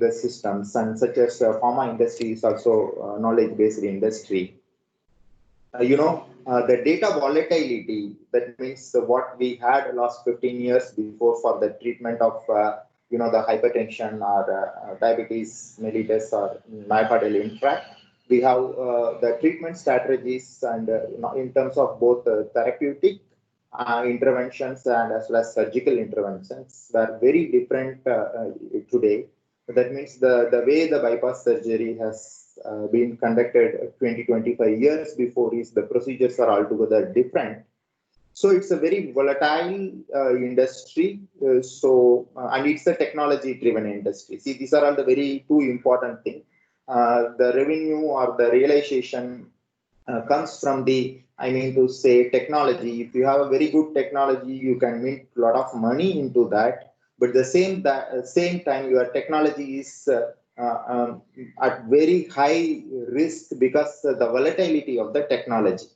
the systems, and such as pharma industry is also knowledge-based industry. The data volatility, that means what we had last 15 years before for the treatment of, the hypertension or diabetes mellitus or myocardial infarct. We have the treatment strategies and in terms of both therapeutic interventions and as well as surgical interventions were very different today. That means the way the bypass surgery has been conducted 20-25 years before is the procedures are altogether different. So it's a very volatile industry. And it's a technology-driven industry. See, these are all the very two important things. The revenue or the realization comes from the, technology. If you have a very good technology, you can make a lot of money into that. But the same time, your technology is at very high risk because the volatility of the technology.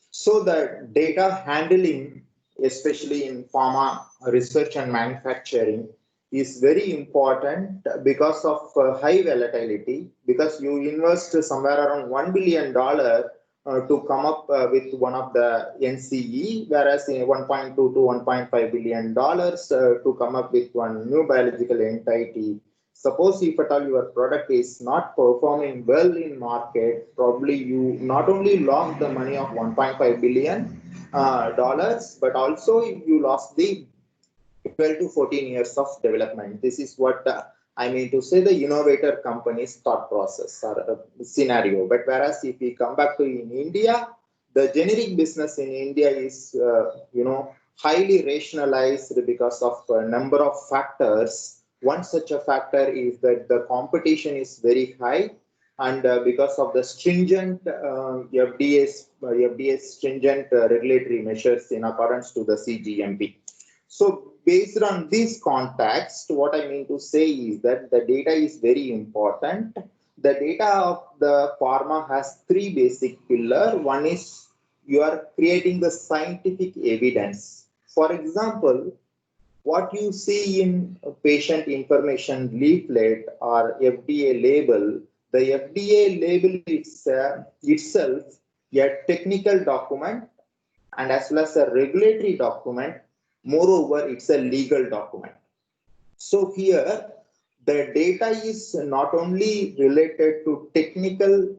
So the data handling, especially in pharma research and manufacturing, is very important because of high volatility, because you invest somewhere around $1 billion to come up with one of the NCE, whereas in 1.2 to 1.5 billion dollars to come up with one new biological entity. Suppose if at all your product is not performing well in market, probably you not only lost the money of 1.5 billion dollars, but also you lost the 12 to 14 years of development. This is what the innovator company's thought process or scenario. But whereas if we come back to in India, the generic business in India is, highly rationalized because of a number of factors. One such a factor is that the competition is very high, and because of the stringent FDA stringent regulatory measures in accordance to the CGMP. So based on this context, what I mean to say is that the data is very important. The data of the pharma has three basic pillars. One is you are creating the scientific evidence. For example, what you see in a patient information leaflet or FDA label, the FDA label itself a technical document and as well as a regulatory document. Moreover, it's a legal document. So here, the data is not only related to technical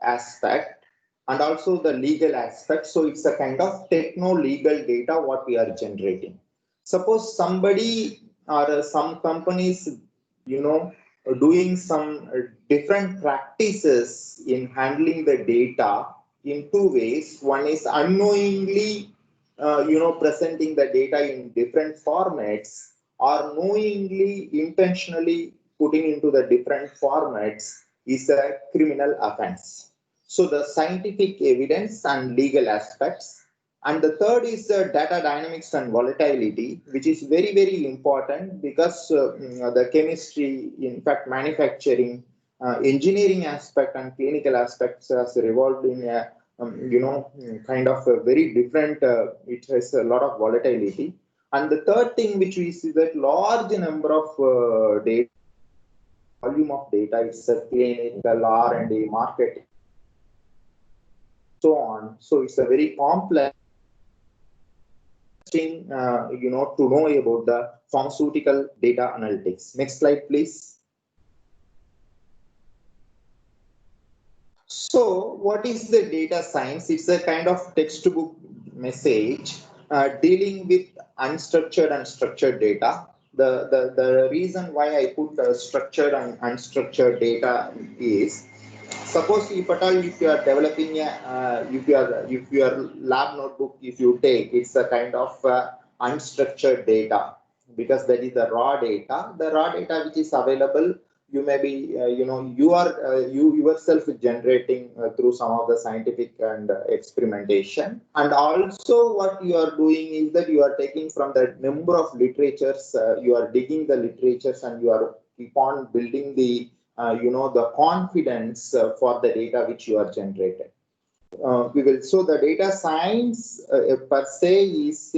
aspect and also the legal aspect. So it's a kind of techno-legal data what we are generating. Suppose somebody or some companies, doing some different practices in handling the data in two ways. One is unknowingly presenting the data in different formats, or knowingly, intentionally putting into the different formats is a criminal offense. So the scientific evidence and legal aspects. And the third is data dynamics and volatility, which is very, very important because the chemistry, in fact, manufacturing, engineering aspect and clinical aspects has revolved in a kind of a very different, it has a lot of volatility. And the third thing which we see that large number of data, volume of data, it's a clinical R&D, marketing, so on. So it's a very complex thing, to know about the pharmaceutical data analytics. Next slide, please. So what is the data science? It's a kind of textbook message dealing with unstructured and structured data. The reason why I put structured and unstructured data is, suppose if at all if you are developing a if your lab notebook, if you take, it's a kind of unstructured data because that is the raw data. The raw data which is available, you may be you yourself generating through some of the scientific and experimentation. And also what you are doing is that you are taking from the number of literatures, you are digging the literatures and you are keep on building the the confidence for the data which you are generating. So the data science per se is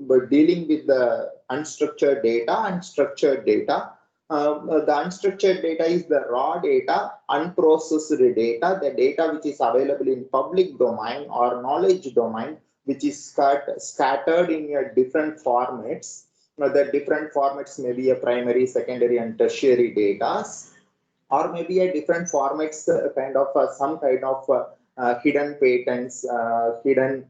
but dealing with the unstructured data and structured data. The unstructured data is the raw data, unprocessed data, the data which is available in public domain or knowledge domain, which is scattered in different formats. The different formats may be a primary, secondary, and tertiary data, or maybe a different formats, some kind of hidden patents, patent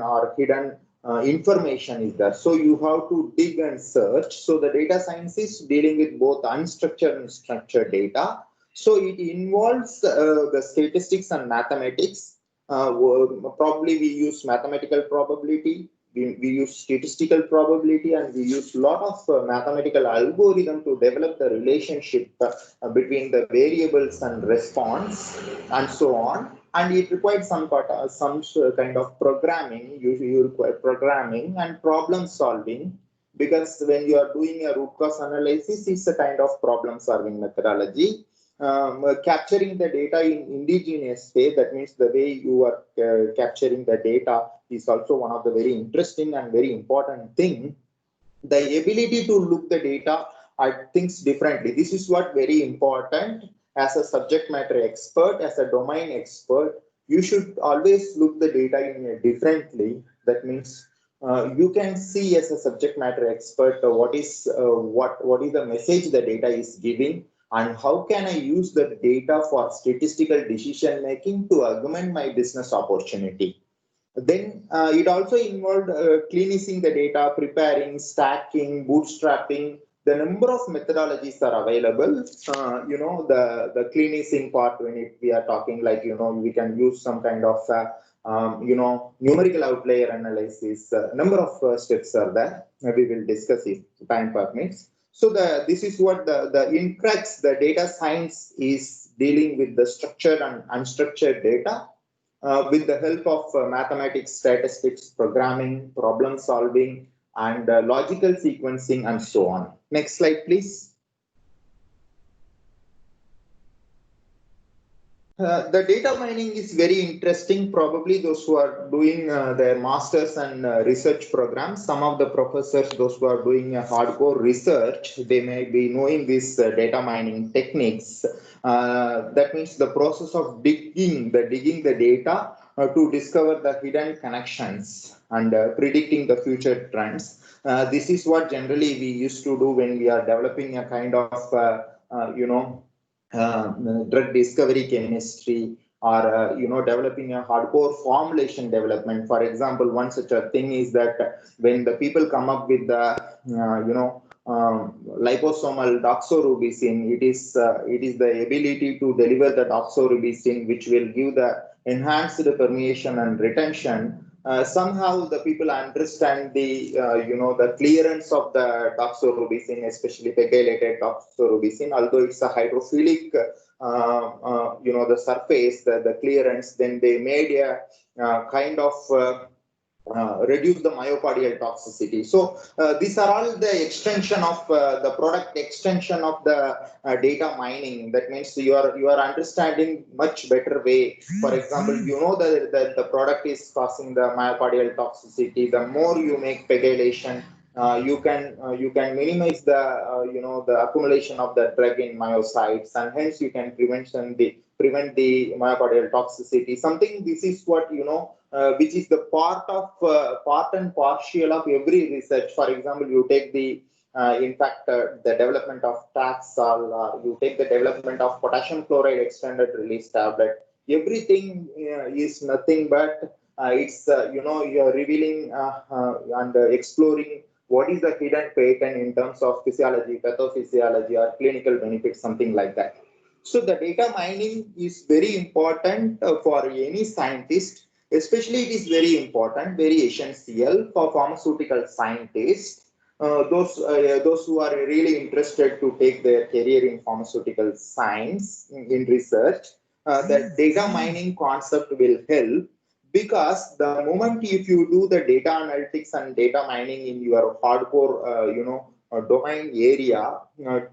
or hidden information is there. So you have to dig and search. So the data science is dealing with both unstructured and structured data. So it involves the statistics and mathematics. Probably we use mathematical probability, we use statistical probability, and we use a lot of mathematical algorithm to develop the relationship between the variables and response and so on. And it requires some kind of programming. You require programming and problem solving, because when you are doing a root cause analysis, it's a kind of problem solving methodology. Capturing the data in indigenous way, that means the way you are capturing the data is also one of the very interesting and very important thing. The ability to look the data at things differently. This is what very important. As a subject matter expert, as a domain expert, you should always look the data in a differently. That means you can see as a subject matter expert what is the message the data is giving, and how can I use the data for statistical decision making to augment my business opportunity. Then it also involved cleansing the data, preparing, stacking, bootstrapping. The number of methodologies are available. The cleansing part, when we are talking, like, we can use some kind of numerical outlier analysis. Number of steps are there. We will discuss if time permits. So this is what the in crux, the data science is dealing with the structured and unstructured data. With the help of mathematics, statistics, programming, problem solving, and logical sequencing, and so on. Next slide, please. The data mining is very interesting. Probably those who are doing their masters and research programs, some of the professors, those who are doing hardcore research, they may be knowing these data mining techniques. That means the process of digging the data to discover the hidden connections and predicting the future trends. This is what generally we used to do when we are developing a kind of, drug discovery chemistry, or developing a hardcore formulation development. For example, one such a thing is that when the people come up with the liposomal doxorubicin, it is the ability to deliver the doxorubicin which will give the enhanced permeation and retention. Somehow the people understand the the clearance of the doxorubicin, especially pegylated doxorubicin, although it's a hydrophilic the surface, the clearance. Then they made a kind of reduce the myocardial toxicity. So these are all the extension of the product extension of the data mining. That means you are understanding much better way. For example, that the product is causing the myocardial toxicity. The more you make pegylation, you can minimize the accumulation of the drug in myocytes, and hence you can prevent the myocardial toxicity. Something, this is what which is the part and partial of every research. For example, you take the the development of Taxol, or you take the development of potassium chloride extended release tablet. Everything is nothing but it's you are revealing and exploring what is the hidden patent in terms of physiology, pathophysiology, or clinical benefits, something like that. So the data mining is very important for any scientist. Especially, it is very important, very essential for pharmaceutical scientists, those who are really interested to take their career in pharmaceutical science, in research. The data mining concept will help, because the moment if you do the data analytics and data mining in your hardcore, domain area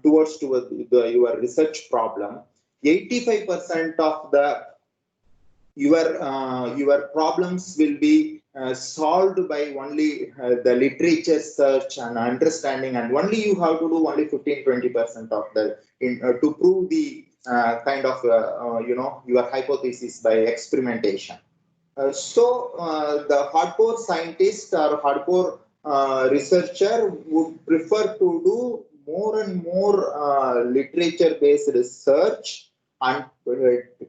towards your research problem, 85% of the your problems will be solved by only the literature search and understanding, and only you have to do only 15-20% of the to prove the kind of your hypothesis by experimentation. The hardcore scientist or hardcore researcher would prefer to do more and more literature-based research and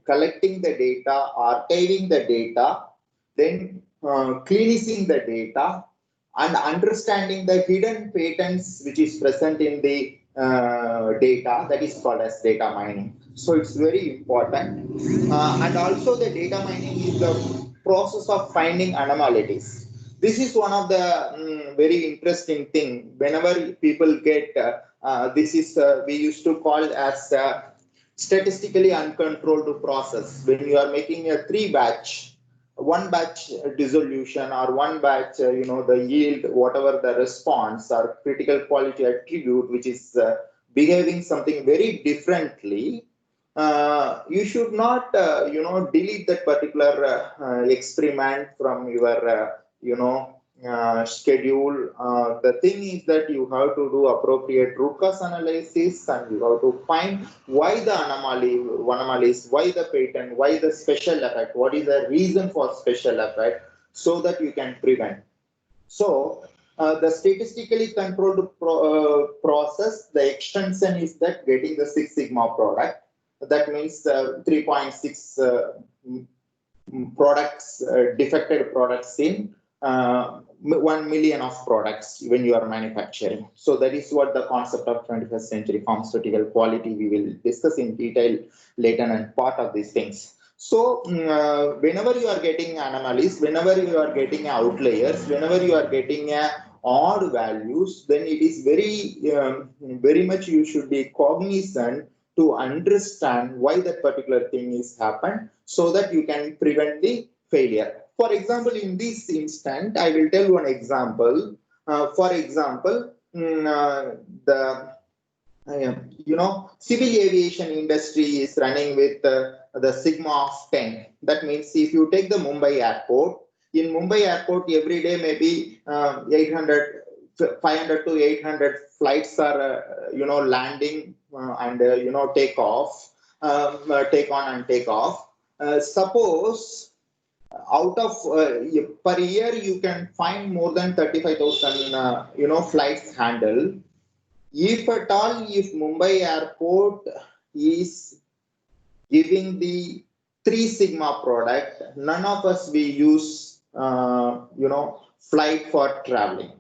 collecting the data, archiving the data, then cleansing the data, and understanding the hidden patterns which is present in the data, that is called as data mining. So it's very important. And also the data mining is the process of finding anomalies. This is one of the very interesting thing. Whenever people get this is we used to call as statistically uncontrolled process. When you are making a one batch dissolution or one batch, the yield, whatever the response or critical quality attribute, which is behaving something very differently, you should not, delete that particular experiment from your, schedule. The thing is that you have to do appropriate root cause analysis, and you have to find why the anomalies, why the pattern, why the special effect, what is the reason for special effect, so that you can prevent. So the statistically controlled process, the extension is that getting the Six Sigma product. That means 3.6 products, defected products in 1 million of products when you are manufacturing. So that is what the concept of 21st century pharmaceutical quality we will discuss in detail later and part of these things. So whenever you are getting anomalies, whenever you are getting outliers, whenever you are getting odd values, then it is very much you should be cognizant to understand why that particular thing is happened, so that you can prevent the failure. For example, in this instant, I will tell one example. For example, the civil aviation industry is running with the sigma of 10. That means if you take the Mumbai airport, in Mumbai airport every day maybe 500 to 800 flights are landing and take off, take on and take off. Suppose out of per year you can find more than 35,000 flights handled. If at all, if Mumbai airport is giving the 3 Sigma product, none of us we use flight for traveling,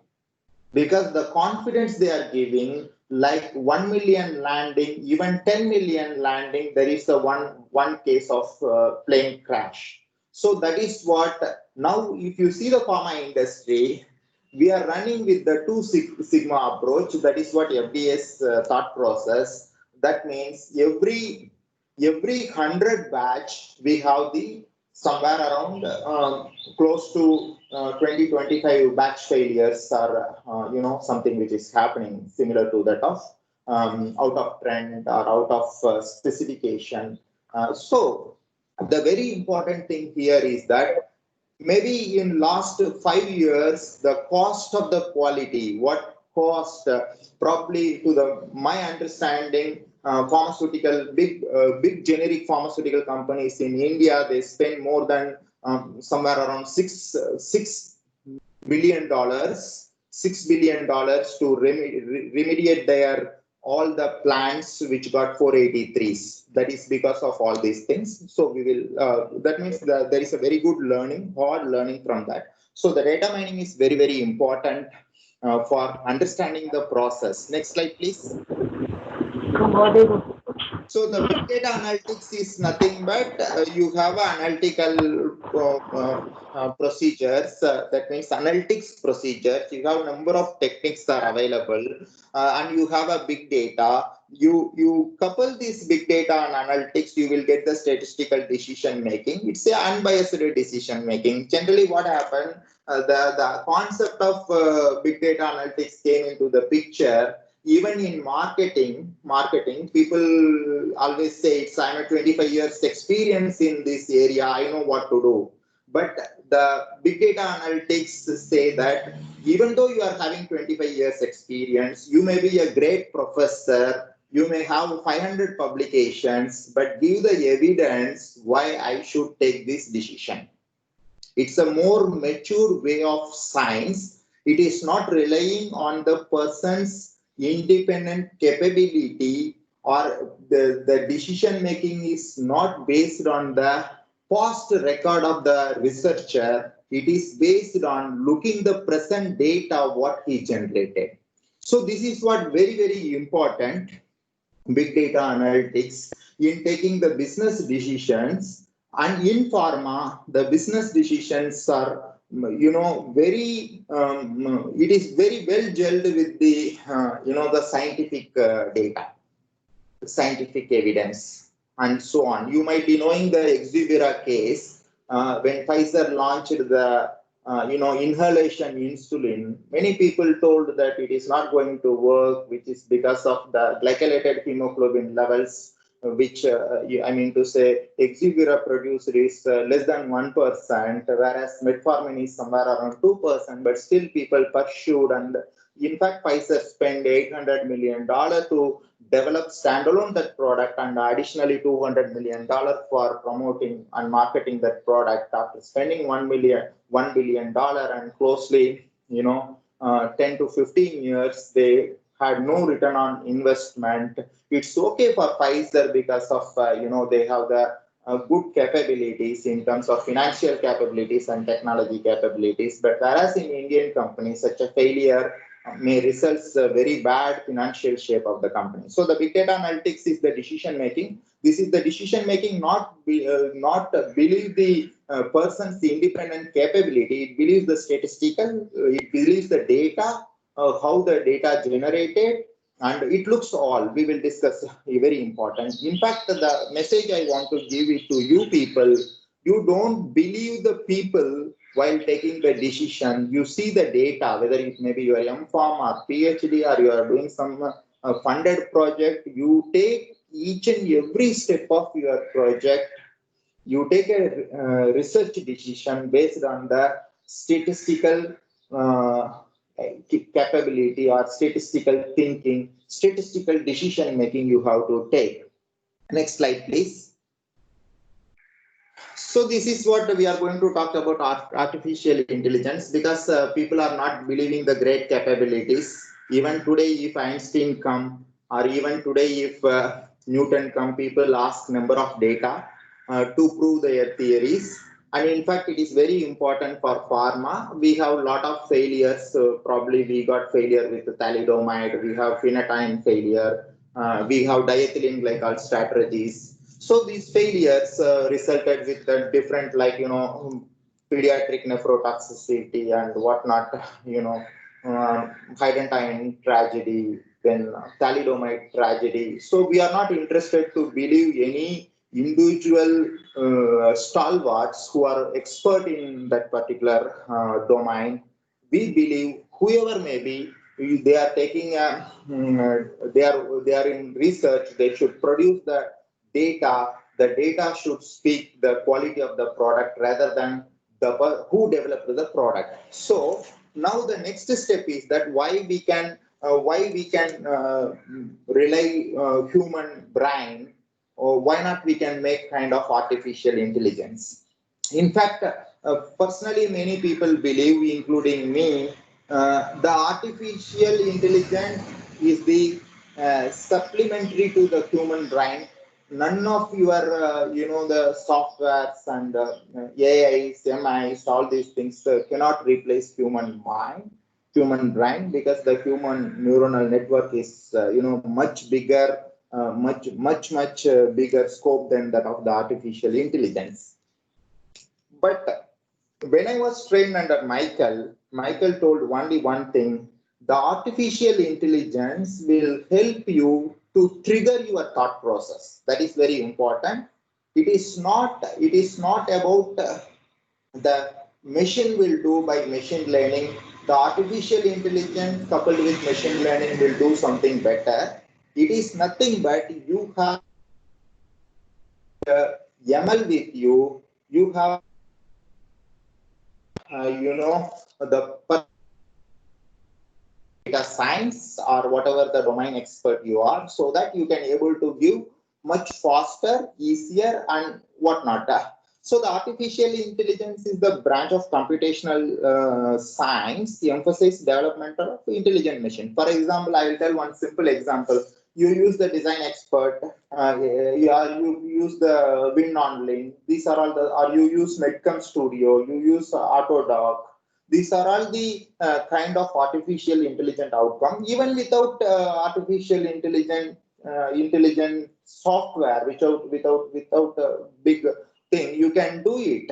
because the confidence they are giving, like 1 million landing, even 10 million landing, there is a one case of plane crash. So that is what now, if you see the pharma industry, we are running with the 2 Sigma approach. That is what FDA's thought process. That means every 100 batch, we have the somewhere around close to 20-25 batch failures, or something which is happening similar to that of out of trend or out of specification. So the very important thing here is that maybe in last 5 years, the cost of the quality, what cost probably to my understanding, pharmaceutical big generic pharmaceutical companies in India, they spend more than somewhere around $6 billion to remediate their all the plants which got 483s. That is because of all these things. So we will, that means that there is a very good hard learning from that. So the data mining is very, very important for understanding the process. Next slide, please. So the big data analytics is nothing but you have analytical procedures. That means analytics procedures. You have a number of techniques are available, and you have a big data. You couple this big data and analytics, you will get the statistical decision making. It's a unbiased decision making. Generally, what happened? The concept of big data analytics came into the picture. Even in marketing, people always say, I'm a 25 years experience in this area, I know what to do. But the big data analytics say that even though you are having 25 years experience, you may be a great professor, you may have 500 publications, but give the evidence why I should take this decision. It's a more mature way of science. It is not relying on the person's independent capability, or the decision making is not based on the past record of the researcher. It is based on looking the present data what he generated. So this is what very, very important, big data analytics in taking the business decisions. And in pharma, the business decisions are, very, it is very well gelled with the, the scientific data, scientific evidence, and so on. You might be knowing the Exuvera case when Pfizer launched the inhalation insulin. Many people told that it is not going to work, which is because of the glycosylated hemoglobin levels, which I mean to say, Exuvera produced is less than 1%, whereas metformin is somewhere around 2%. But still, people pursued, and in fact, Pfizer spent $800 million to develop standalone that product, and additionally $200 million for promoting and marketing that product. After spending $1 billion and closely, 10 to 15 years, they had no return on investment. It's okay for Pfizer because of, they have the good capabilities in terms of financial capabilities and technology capabilities. But whereas in Indian companies, such a failure may result a very bad financial shape of the company. So the big data analytics is the decision making. This is the decision making, not believe the person's independent capability. It believes the statistical, it believes the data, how the data generated, and it looks all. We will discuss very important. In fact, the message I want to give it to you people, you don't believe the people while taking the decision. You see the data, whether it may be your M.Pharm or PhD, or you are doing some funded project. You take each and every step of your project. You take a research decision based on the statistical capability or statistical thinking, statistical decision making you have to take. Next slide, please. So this is what we are going to talk about, artificial intelligence, because people are not believing the great capabilities. Even today, if Einstein come, or even today, if Newton come, people ask number of data to prove their theories. And in fact, it is very important for pharma. We have a lot of failures. Probably we got failure with thalidomide. We have phenytoin failure. We have diethylene glycol strategies. So these failures resulted with different, like, pediatric nephrotoxicity and whatnot, Hydantoin tragedy, then thalidomide tragedy. So we are not interested to believe any individual stalwarts who are expert in that particular domain. We believe whoever may be, they are taking they are in research. They should produce the data. The data should speak the quality of the product rather than the who developed the product. So now the next step is that why we can rely human brain, or why not we can make kind of artificial intelligence. In fact, personally, many people believe, including me, the artificial intelligence is the supplementary to the human brain. None of your, the softwares and AIs, MIs, all these things cannot replace human mind, human brain, because the human neuronal network is, much bigger, much bigger scope than that of the artificial intelligence. But when I was trained under Michael told only one thing: the artificial intelligence will help you to trigger your thought process. That is very important. It is not about the machine will do by machine learning. The artificial intelligence coupled with machine learning will do something better. It is nothing but you have ML with you. You have the data science or whatever the domain expert you are, so that you can able to give much faster, easier, and whatnot. So the artificial intelligence is the branch of computational science, emphasize development of intelligent machine. For example, I will tell one simple example. You use the design expert, you use the WinOnLink. These are all the, or you use Medcom Studio, you use Autodoc. These are all the kind of artificial intelligent outcome. Even without artificial intelligent software, without a big thing, you can do it.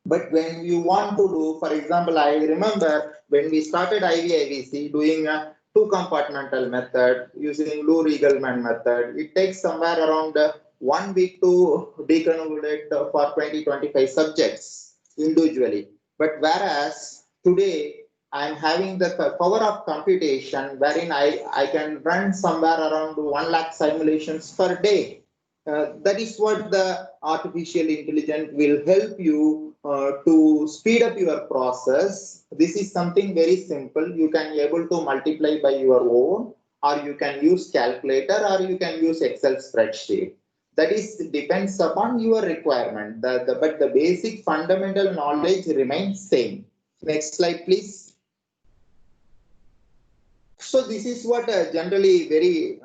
But when you want to do, for example, I remember when we started IVIVC doing a two compartmental method using Lou Riegelman method, it takes somewhere around 1 week to deconvolute for 20-25 subjects individually. But whereas today I'm having the power of computation wherein I can run somewhere around 1 lakh simulations per day. That is what the artificial intelligence will help you to speed up your process. This is something very simple. You can able to multiply by your own, or you can use calculator, or you can use Excel spreadsheet. That is depends upon your requirement. But the basic fundamental knowledge remains same. Next slide, please. So this is what generally very,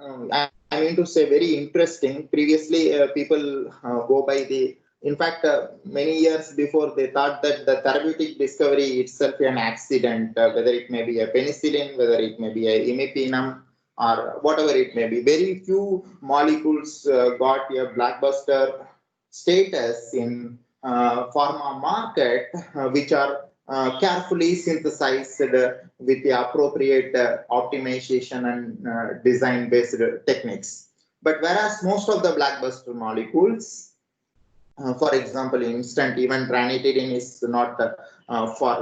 I mean to say very interesting. Previously, people go by the, in fact, many years before they thought that the therapeutic discovery itself an accident, whether it may be a penicillin, whether it may be a imipenem, or whatever it may be. Very few molecules got a blockbuster status in pharma market, which are carefully synthesized with the appropriate optimization and design based techniques. But whereas most of the blockbuster molecules, for example, instant, even ranitidine is not for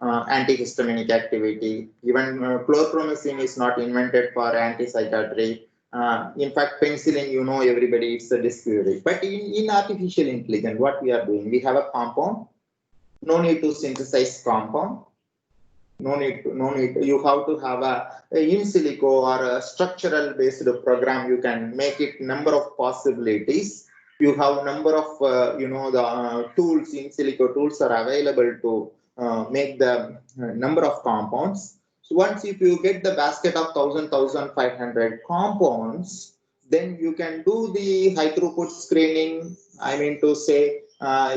antihistaminic activity. Even chlorpromazine is not invented for antipsychiatry. In fact, penicillin, everybody, it's a discovery. But in artificial intelligence, what we are doing, we have a compound. No need to synthesize compound. No need. You have to have a in silico or a structural based program. You can make it number of possibilities. You have number of the tools, in silico tools are available to make the number of compounds. So once if you get the basket of 1,500 compounds, then you can do the high throughput screening. I mean to say,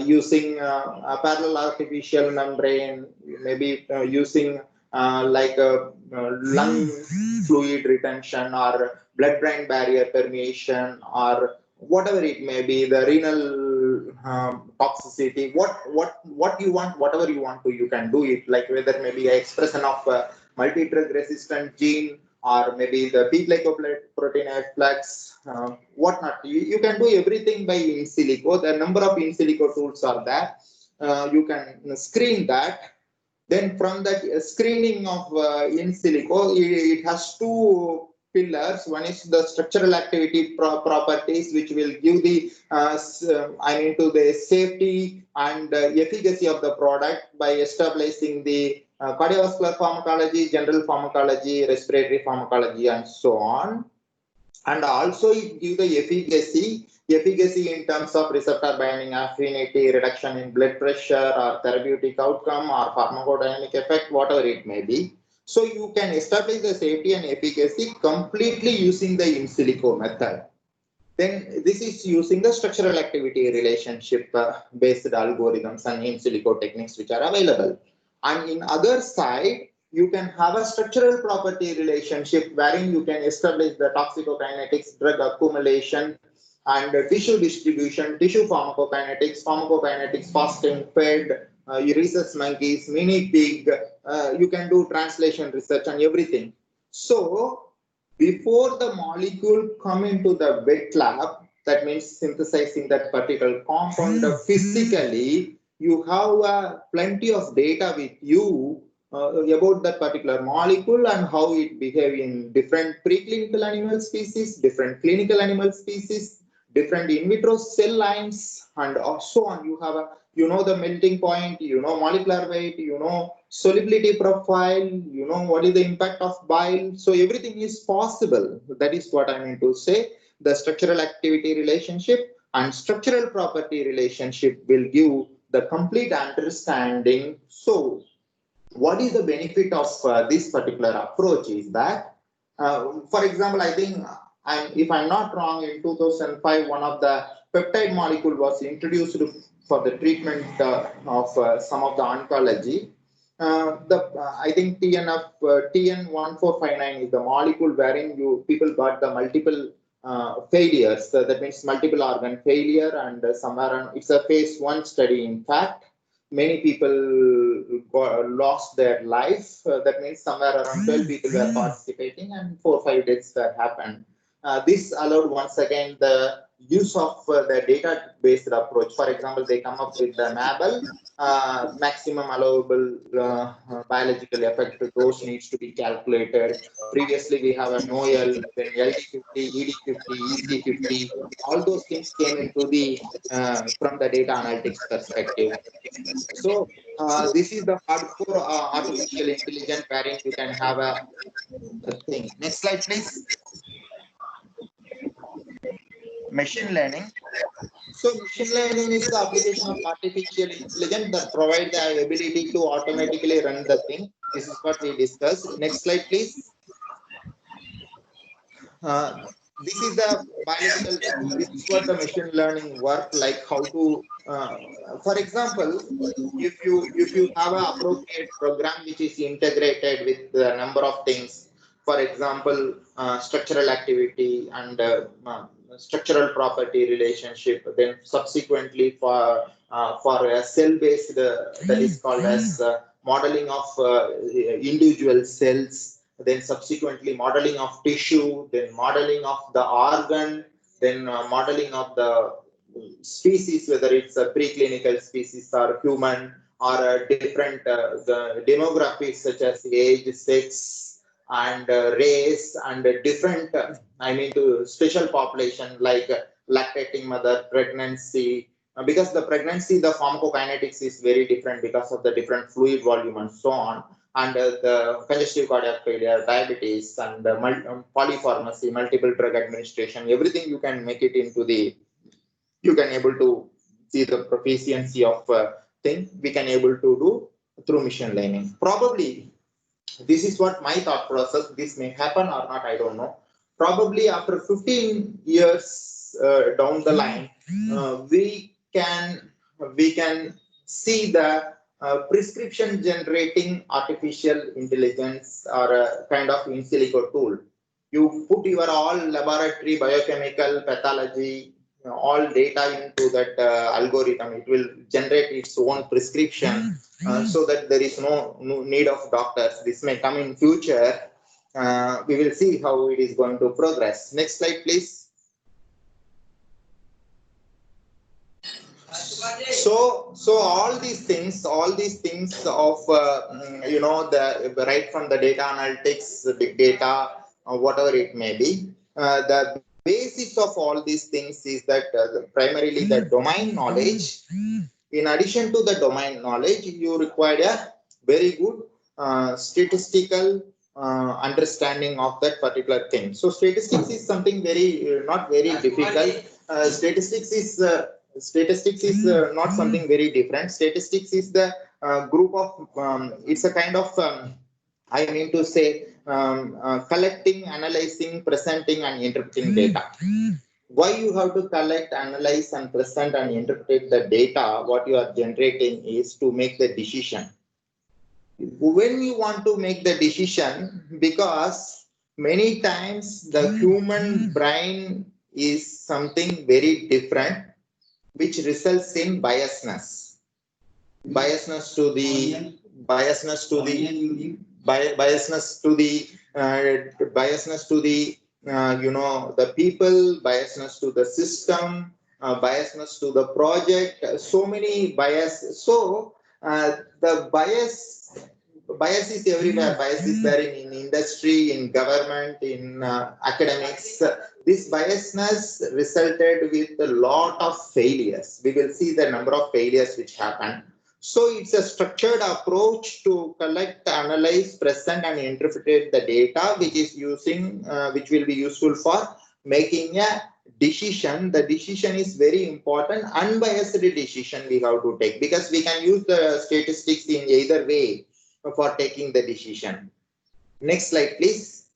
using a parallel artificial membrane, maybe using like a lung fluid retention or blood-brain barrier permeation, or whatever it may be, the renal toxicity, what you want, whatever you want to, you can do it. Like whether maybe a expression of multi-drug resistant gene, or maybe the P-glycoprotein efflux, whatnot. You can do everything by in silico. The number of in silico tools are there. You can screen that. Then from that screening of in silico, it has two pillars. One is the structural activity properties, which will give the the safety and efficacy of the product by establishing the cardiovascular pharmacology, general pharmacology, respiratory pharmacology, and so on. And also it gives the efficacy in terms of receptor binding affinity, reduction in blood pressure, or therapeutic outcome, or pharmacodynamic effect, whatever it may be. So you can establish the safety and efficacy completely using the in silico method. Then this is using the structural activity relationship based algorithms and in silico techniques which are available. And in other side, you can have a structural property relationship wherein you can establish the toxicokinetics, drug accumulation, and tissue distribution, tissue pharmacokinetics, fasting, fed, rhesus monkeys, mini pig. You can do translation research and everything. So before the molecule come into the wet lab, that means synthesizing that particular compound physically, you have plenty of data with you about that particular molecule and how it behaves in different preclinical animal species, different clinical animal species, different in vitro cell lines, and so on. You have a, the melting point, molecular weight, solubility profile, what is the impact of bile. So everything is possible. That is what I mean to say. The structural activity relationship and structural property relationship will give the complete understanding. So what is the benefit of this particular approach is that, for example, I think, if I'm not wrong, in 2005, one of the peptide molecule was introduced for the treatment of some of the oncology. I think TN1459 is the molecule wherein people got the multiple failures. So that means multiple organ failure, and somewhere it's a phase 1 study. In fact, many people lost their life. That means somewhere around 12 people were participating, and 4 or 5 deaths were happened. This allowed once again the use of the data-based approach. For example, they come up with the MABEL, maximum allowable biological effect dose needs to be calculated. Previously, we have a NOEL, then LD50, ED50, EC50. All those things came into the from the data analytics perspective. So this is the hardcore artificial intelligence wherein you can have a thing. Next slide, please. Machine learning. So machine learning is the application of artificial intelligence that provides the ability to automatically run the thing. This is what we discussed. Next slide, please. This is the biological. This is what the machine learning work like. How to, for example, if you have an appropriate program which is integrated with the number of things, for example, structural activity and structural property relationship, then subsequently for a cell based that is called as modeling of individual cells, then subsequently modeling of tissue, then modeling of the organ, then modeling of the species, whether it's a preclinical species or human, or different the demographics such as age, sex, and race, and different, I mean, to special population like lactating mother, pregnancy, because the pregnancy, the pharmacokinetics is very different because of the different fluid volume and so on, and the congestive cardiac failure, diabetes, and polypharmacy, multiple drug administration, everything you can make it into the, you can able to see the proficiency of thing we can able to do through machine learning. Probably this is what my thought process. This may happen or not, I don't know. Probably after 15 years down the line, we can see the prescription generating artificial intelligence, or a kind of in silico tool. You put your all laboratory, biochemical, pathology, all data into that algorithm. It will generate its own prescription, so that there is no need of doctors. This may come in future. We will see how it is going to progress. Next slide, please. So all these things of the right from the data analytics, big data, whatever it may be, the basis of all these things is that primarily the domain knowledge. In addition to the domain knowledge, you require a very good statistical understanding of that particular thing. So statistics is something very not very difficult. Statistics is not something very different. Statistics is the group of it's a kind of I mean to say collecting, analyzing, presenting, and interpreting data. Why you have to collect, analyze, and present and interpret the data? What you are generating is to make the decision. When you want to make the decision, because many times the human brain is something very different, which results in biasness to the the people, biasness to the system, biasness to the project, so many bias. So the bias bias is everywhere. Bias is there in industry, in government, in academics. This biasness resulted with a lot of failures. We will see the number of failures which happen. So it's a structured approach to collect, analyze, present, and interpret the data, which is which will be useful for making a decision. The decision is very important. Unbiased decision we have to take, because we can use the statistics in either way for taking the decision. Next slide, please.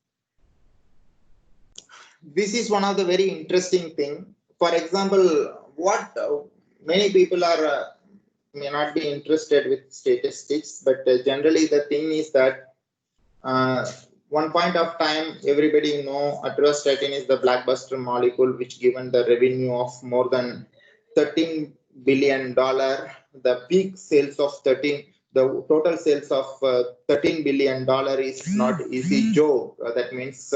This is one of the very interesting thing. For example, what many people are may not be interested with statistics, but generally the thing is that one point of time, everybody know atorvastatin is the blockbuster molecule which given the revenue of more than $13 billion. The peak sales of the total sales of $13 billion is not easy joke. That means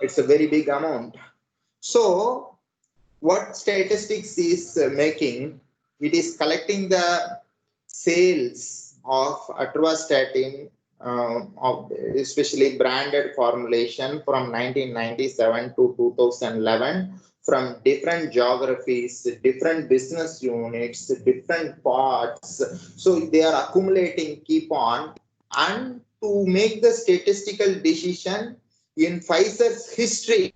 it's a very big amount. So what statistics is making, it is collecting the sales of atorvastatin, especially branded formulation from 1997 to 2011, from different geographies, different business units, different parts. So they are accumulating, keep on, and to make the statistical decision in Pfizer's history,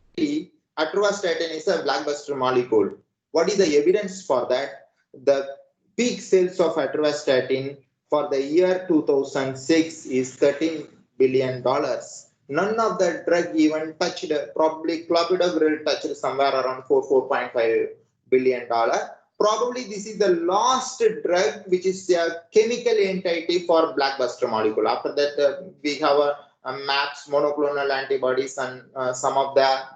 atorvastatin is a blockbuster molecule. What is the evidence for that? The peak sales of atorvastatin for the year 2006 is $13 billion. None of the drug even touched, probably clopidogrel touched somewhere around $4.5 billion. Probably this is the last drug which is a chemical entity for blockbuster molecule. After that, we have MAPS, monoclonal antibodies, and some of the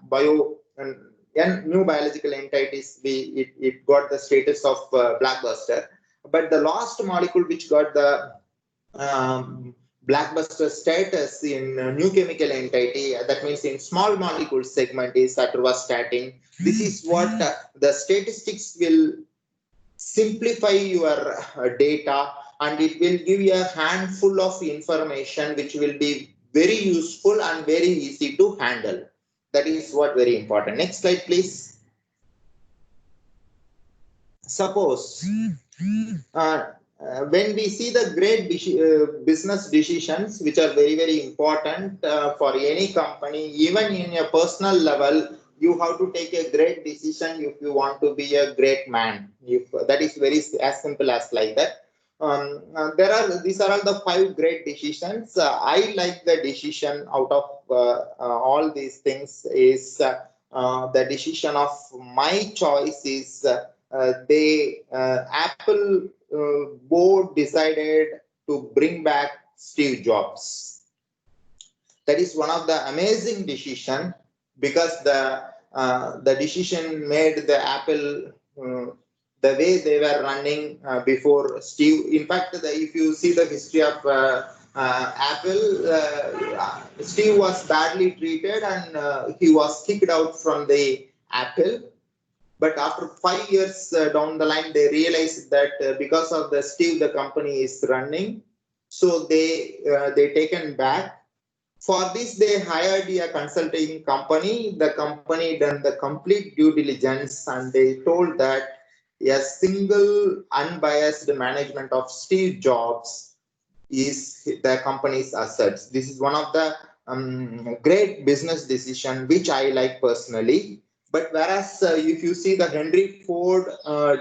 new biological entities. It got the status of blockbuster. But the last molecule which got the blockbuster status in new chemical entity, that means in small molecule segment, is atorvastatin. This is what the statistics will simplify your data, and it will give you a handful of information which will be very useful and very easy to handle. That is what very important. Next slide, please. Suppose when we see the great business decisions, which are very, very important for any company, even in a personal level, you have to take a great decision if you want to be a great man. If that is very as simple as like that. These are all the 5 great decisions. I like the decision out of all these things is the decision of my choice is Apple board decided to bring back Steve Jobs. That is one of the amazing decision, because the decision made the Apple the way they were running before Steve. In fact, if you see the history of Apple, Steve was badly treated and he was kicked out from the Apple. But after 5 years down the line, they realized that because of the Steve, the company is running. So they taken back. For this, they hired a consulting company. The company done the complete due diligence, and they told that a single unbiased management of Steve Jobs is the company's assets. This is one of the great business decision which I like personally. But whereas if you see the Henry Ford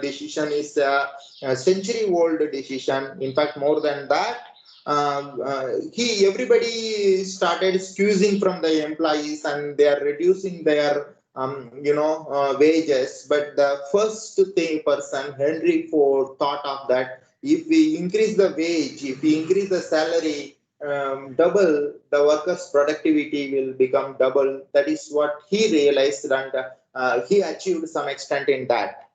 decision is a century-old decision, in fact more than that, everybody started squeezing from the employees and they are reducing their wages. But the first person, Henry Ford, thought of that, if we increase the wage, if we increase the salary double, the workers' productivity will become double. That is what he realized, and he achieved some extent in that.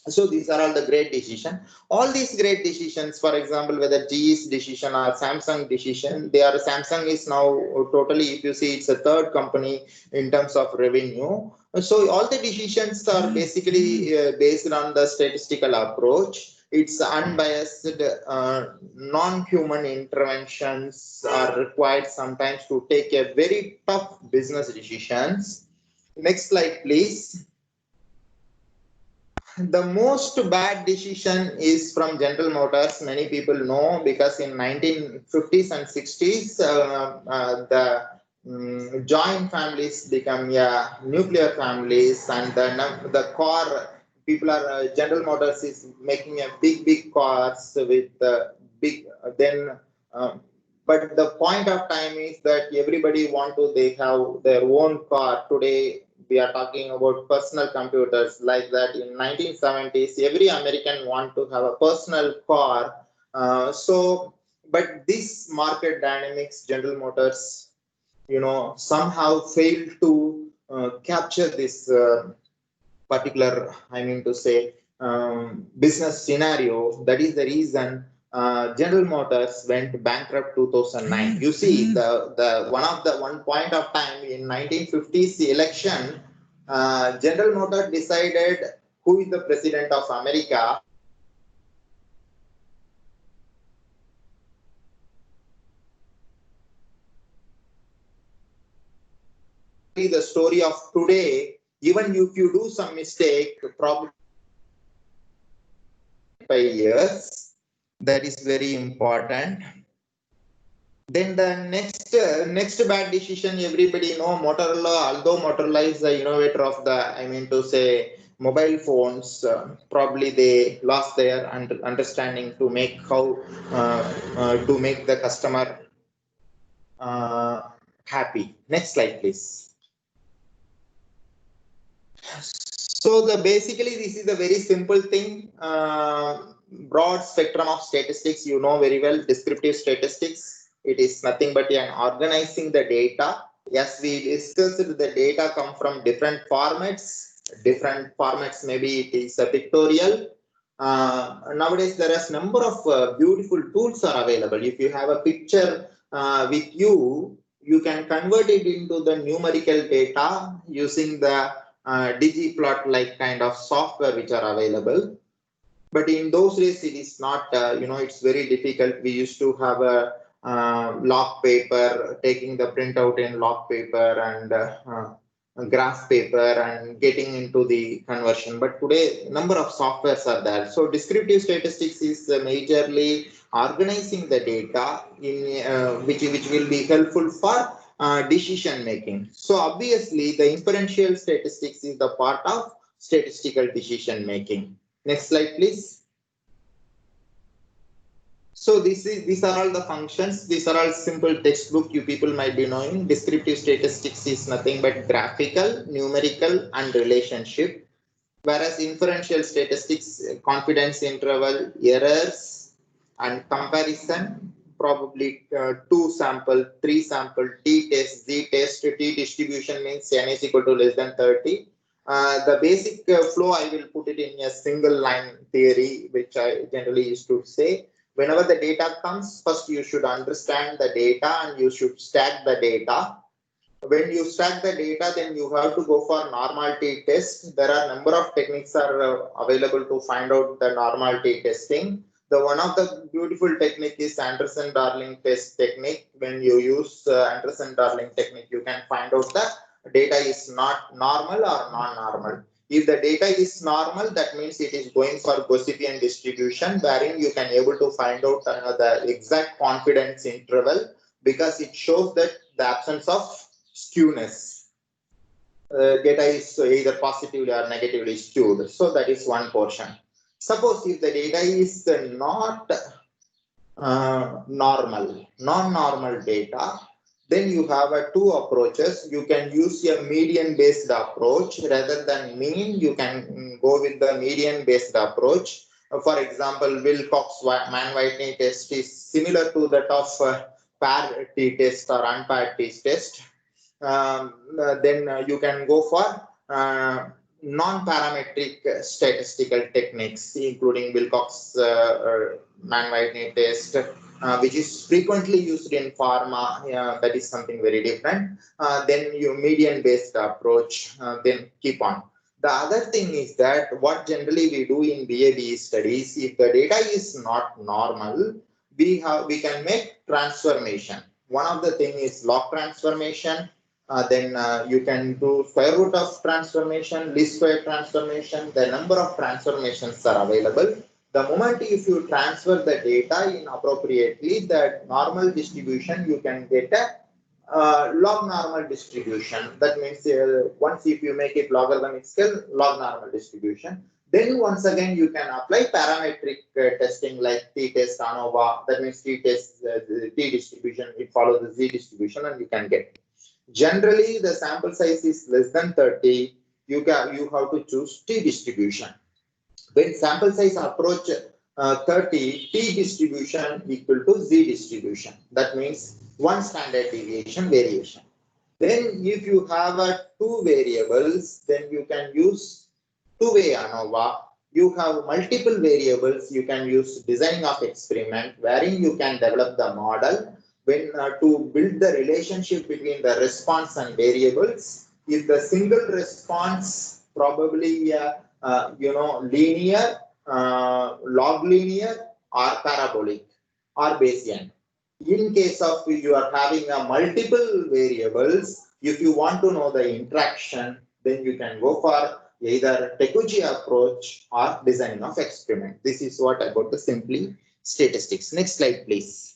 So these are all the great decisions. All these great decisions, for example, whether GE's decision or Samsung decision, Samsung is now totally, if you see, it's a third company in terms of revenue. So all the decisions are basically based on the statistical approach. It's unbiased, non-human interventions are required sometimes to take a very tough business decisions. Next slide, please. The most bad decision is from General Motors. Many people know because in 1950s and 60s, the joint families become nuclear families, and the car people are General Motors is making a big cars with big then. But the point of time is that everybody want to they have their own car today. We are talking about personal computers like that. In 1970s, every American want to have a personal car. But this market dynamics, General Motors, somehow failed to capture this particular, I mean to say, business scenario. That is the reason General Motors went bankrupt 2009. You see, the one point of time in 1950s election, General Motors decided who is the president of America. The story of today, even if you do some mistake, probably 5 years, that is very important. Then the next bad decision, everybody know Motorola. Although Motorola is the innovator of the, I mean to say, mobile phones, probably they lost their understanding to make how to make the customer happy. Next slide, please. So basically this is a very simple thing. Broad spectrum of statistics, you know very well. Descriptive statistics, it is nothing but an organizing the data. Yes, we discussed the data come from different formats. Different formats, maybe it is a pictorial. Nowadays there is number of beautiful tools are available. If you have a picture with you, you can convert it into the numerical data using the Digiplot like kind of software which are available. But in those days it is not, it's very difficult. We used to have a log paper, taking the printout in log paper and graph paper and getting into the conversion. But today number of softwares are there. So descriptive statistics is majorly organizing the data in which will be helpful for decision making. So obviously the inferential statistics is the part of statistical decision making. Next slide, please. So these are all the functions. These are all simple textbook you people might be knowing. Descriptive statistics is nothing but graphical, numerical, and relationship. Whereas inferential statistics, confidence interval, errors, and comparison, probably 2 sample, 3 sample, t-test, z-test, t-distribution means n is equal to less than 30. The basic flow, I will put it in a single line theory, which I generally used to say. Whenever the data comes, first you should understand the data and you should stack the data. When you stack the data, then you have to go for normality test. There are a number of techniques are available to find out the normality testing. The one of the beautiful technique is Anderson-Darling test technique. When you use Anderson-Darling technique, you can find out the data is not normal or non-normal. If the data is normal, that means it is going for Gaussian distribution, wherein you can able to find out the exact confidence interval because it shows that the absence of skewness. Data is either positively or negatively skewed. So that is one portion. Suppose if the data is not non-normal data, then you have two approaches. You can use a median based approach rather than mean. You can go with the median based approach. For example, Wilcox-Mann-Whitney test is similar to that of paired t-test or unpaired t-test. Then you can go for non-parametric statistical techniques, including Wilcox-Mann-Whitney test, which is frequently used in pharma. That is something very different. Then your median-based approach, then keep on. The other thing is that what generally we do in BA/BE studies, if the data is not normal, we can make transformation. One of the thing is log transformation. Then you can do square root of transformation, least square transformation. The number of transformations are available. The moment if you transfer the data inappropriately, that normal distribution, you can get a log normal distribution. That means once if you make it logarithmic scale, log normal distribution. Then once again you can apply parametric testing like t-test, ANOVA. That means t-test, t distribution, it follows the z distribution, and you can get. Generally, the sample size is less than 30. You have to choose t distribution. When sample size approach 30, t distribution equal to z distribution. That means one standard deviation variation. Then if you have two variables, then you can use two-way ANOVA. You have multiple variables, you can use designing of experiment, wherein you can develop the model when to build the relationship between the response and variables. If the single response probably linear, log linear, or parabolic, or Bayesian. In case of you are having a multiple variables, if you want to know the interaction, then you can go for either Teguchi approach or designing of experiment. This is what about the simply statistics. Next slide, please.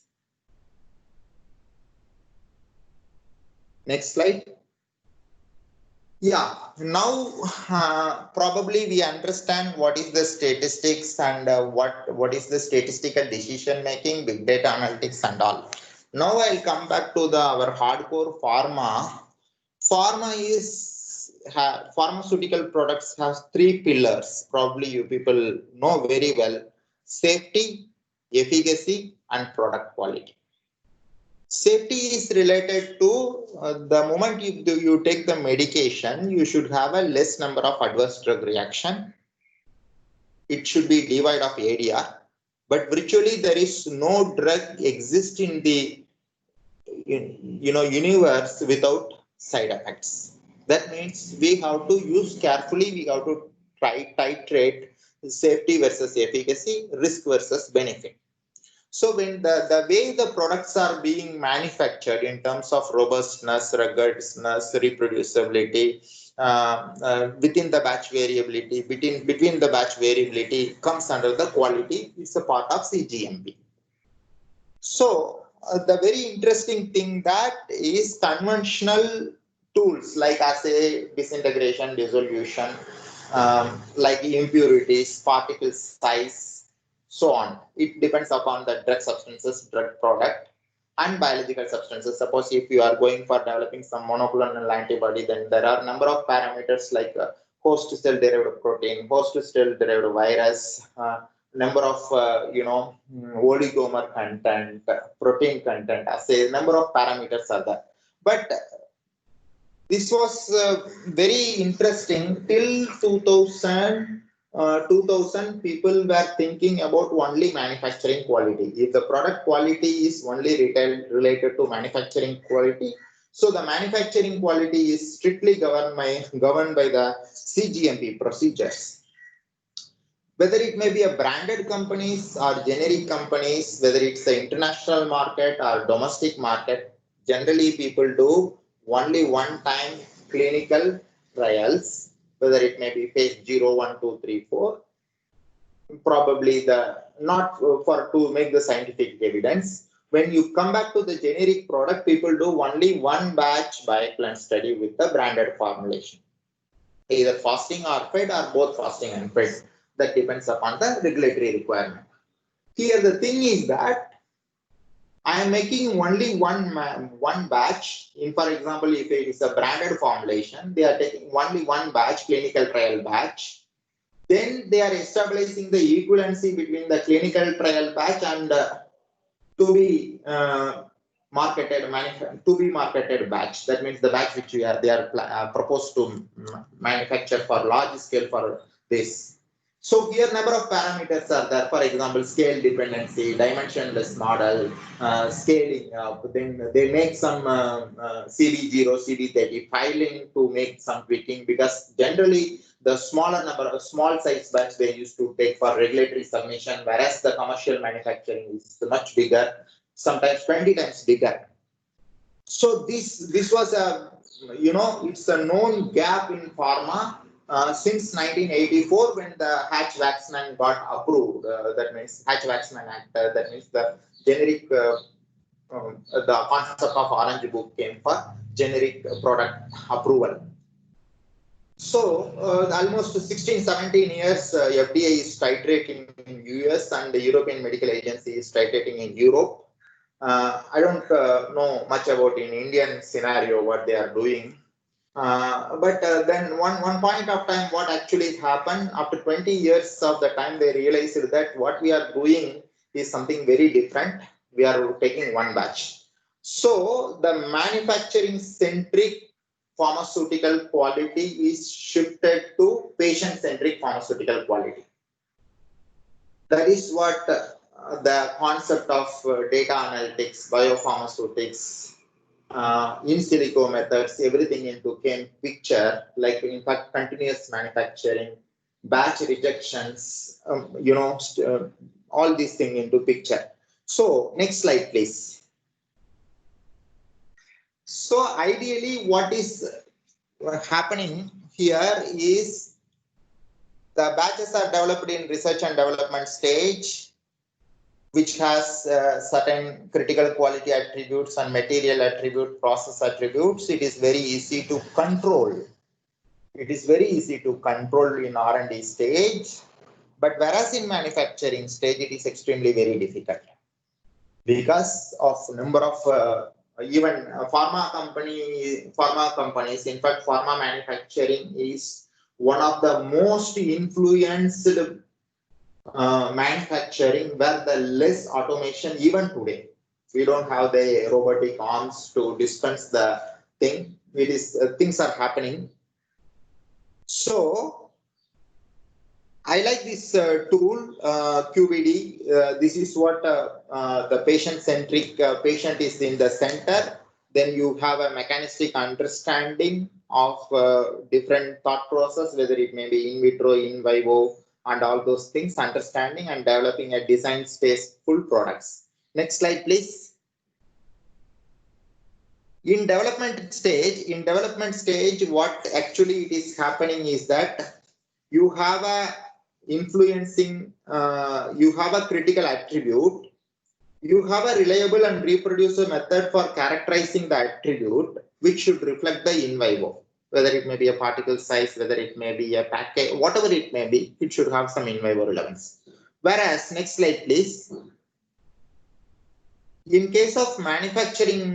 Next slide. Yeah, now probably we understand what is the statistics and what is the statistical decision making, big data analytics and all. Now I'll come back to our hardcore pharma. Pharmaceutical products has three pillars. Probably you people know very well: safety, efficacy, and product quality. Safety is related to the moment you take the medication, you should have a less number of adverse drug reaction. It should be devoid of ADR, but virtually there is no drug exist in the universe without side effects. That means we have to use carefully. We have to titrate safety versus efficacy, risk versus benefit. So when the way the products are being manufactured in terms of robustness, ruggedness, reproducibility, within the batch variability, between the batch variability comes under the quality. It's a part of CGMP. So the very interesting thing that is conventional tools like assay, disintegration, dissolution, like impurities, particle size, so on. It depends upon the drug substances, drug product, and biological substances. Suppose if you are going for developing some monoclonal antibody, then there are a number of parameters like host cell derived protein, host cell derived virus, number of oligomer content, protein content, assay, number of parameters are there. But this was very interesting till 2000 people were thinking about only manufacturing quality. If the product quality is only related to manufacturing quality, so the manufacturing quality is strictly governed by the CGMP procedures. Whether it may be a branded companies or generic companies, whether it's the international market or domestic market, generally people do only one time clinical trials, whether it may be phase 0, 1, 2, 3, 4, probably not for to make the scientific evidence. When you come back to the generic product, people do only one batch bioequivalence study with the branded formulation, either fasting or fed or both fasting and fed. That depends upon the regulatory requirement. Here the thing is that I am making only one batch. For example, if it is a branded formulation, they are taking only one batch, clinical trial batch. Then they are establishing the equivalency between the clinical trial batch and to be marketed batch. That means the batch which they are proposed to manufacture for large scale for this. So here number of parameters are there. For example, scale dependency, dimensionless model, scaling up. Then they make some CB0, CB30 filing to make some tweaking, because generally the smaller number of small size batch they used to take for regulatory submission, whereas the commercial manufacturing is much bigger, sometimes 20 times bigger. So this was a, it's a known gap in pharma since 1984 when the Hatch-Waxman got approved. That means Hatch-Waxman Act. That means the generic, the concept of Orange Book came for generic product approval. So almost 16, 17 years, FDA is titrating in US and the European Medical Agency is titrating in Europe. I don't know much about in Indian scenario what they are doing. But then one point of time, what actually happened after 20 years of the time, they realized that what we are doing is something very different. We are taking one batch. So the manufacturing centric pharmaceutical quality is shifted to patient centric pharmaceutical quality. That is what the concept of data analytics, biopharmaceutics, in silico methods, everything into came picture, like in fact continuous manufacturing, batch rejections, all these things into picture. So next slide, please. So ideally, what is happening here is the batches are developed in research and development stage, which has certain critical quality attributes and material attribute, process attributes. It is very easy to control. It is very easy to control in R&D stage, but whereas in manufacturing stage, it is extremely very difficult because of number of even pharma companies. In fact, pharma manufacturing is one of the most influenced manufacturing where the less automation. Even today we don't have the robotic arms to dispense the thing. It is things are happening. So I like this tool QBD. This is what the patient centric, patient is in the center. Then you have a mechanistic understanding of different thought process, whether it may be in vitro, in vivo, and all those things, understanding and developing a design space full products. Next slide, please. In development stage, what actually it is happening is that you have a influencing, you have a critical attribute, you have a reliable and reproducible method for characterizing the attribute, which should reflect the in vivo. Whether it may be a particle size, whether it may be a package, whatever it may be, it should have some in vivo relevance. Whereas, next slide, please. In case of manufacturing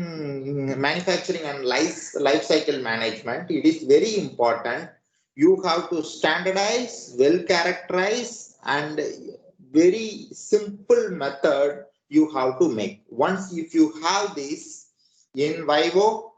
and life cycle management, it is very important. You have to standardize, well characterize, and very simple method you have to make. Once if you have this in vivo,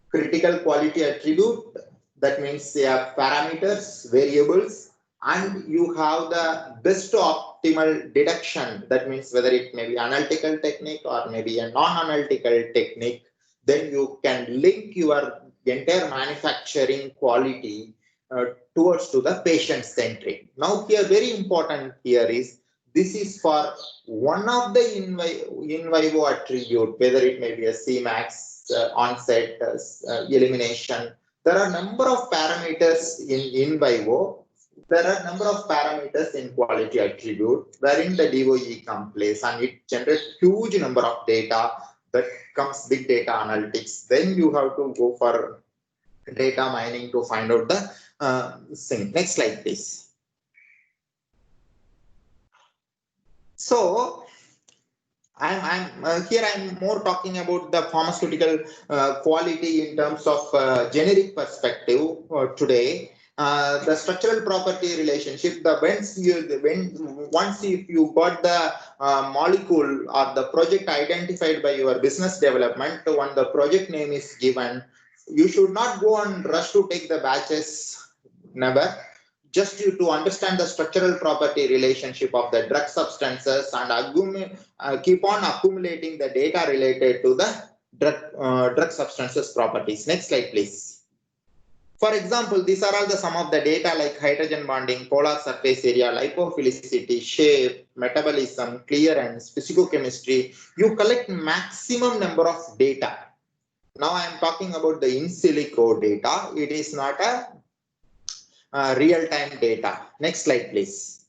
critical quality attribute, that means they are parameters, variables, and you have the best optimal deduction. That means whether it may be analytical technique or maybe a non-analytical technique, then you can link your entire manufacturing quality towards to the patient centric. Now here very important here is this is for one of the in vivo attribute, whether it may be a Cmax, onset, elimination. There are number of parameters in vivo. There are number of parameters in quality attribute wherein the DOE comes place, and it generates huge number of data. That comes big data analytics. Then you have to go for data mining to find out the thing. Next slide, please. So I'm more talking about the pharmaceutical quality in terms of generic perspective today. The structural property relationship, once if you got the molecule or the project identified by your business development, when the project name is given, you should not go and rush to take the batches, never. Just to understand the structural property relationship of the drug substances and keep on accumulating the data related to the drug substances properties. Next slide, please. For example, these are all the some of the data like hydrogen bonding, polar surface area, lipophilicity, shape, metabolism, clearance, physicochemistry. You collect maximum number of data. Now I am talking about the in silico data. It is not a real-time data. Next slide, please.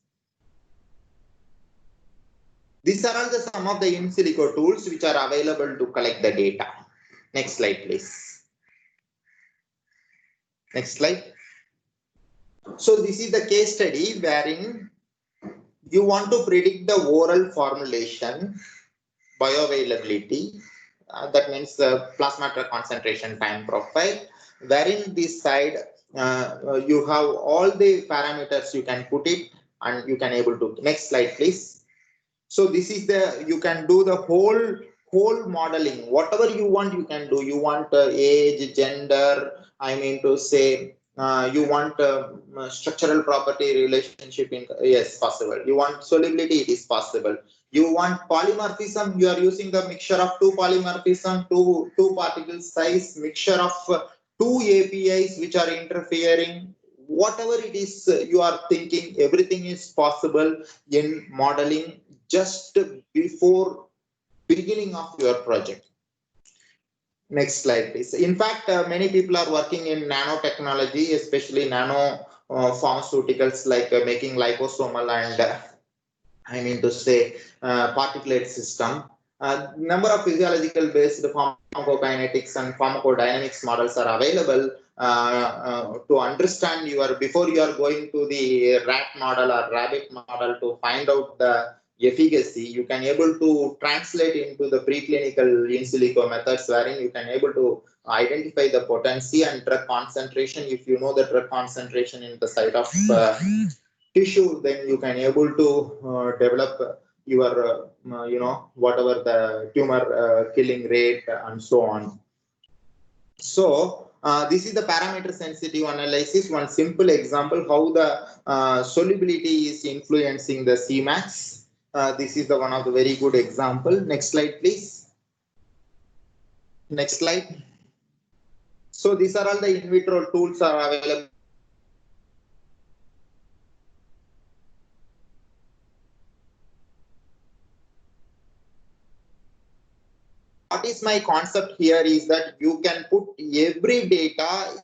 These are all the some of the in silico tools which are available to collect the data. Next slide, please. Next slide. So this is the case study wherein you want to predict the oral formulation, bioavailability, that means the plasma drug concentration time profile, wherein this side you have all the parameters you can put it and you can able to. Next slide, please. So this is the, you can do the whole modeling, whatever you want you can do. You want age, gender, I mean to say you want structural property relationship in, yes, possible. You want solubility, it is possible. You want polymorphism, you are using the mixture of two polymorphism, two particle size, mixture of two APIs which are interfering. Whatever it is you are thinking, everything is possible in modeling just before beginning of your project. Next slide, please. In fact, many people are working in nanotechnology, especially nano pharmaceuticals, like making liposomal and I mean to say particulate system. Number of physiological based pharmacokinetics and pharmacodynamics models are available to understand your, before you are going to the rat model or rabbit model to find out the efficacy. You can able to translate into the preclinical in silico methods wherein you can able to identify the potency and drug concentration. If you know the drug concentration in the site of tissue, then you can able to develop your you know, whatever the tumor killing rate and so on. So this is the parameter sensitive analysis, one simple example how the solubility is influencing the Cmax. This is the one of the very good example. Next slide, please. Next slide. So these are all the in vitro tools are available. What is my concept here is that you can put every data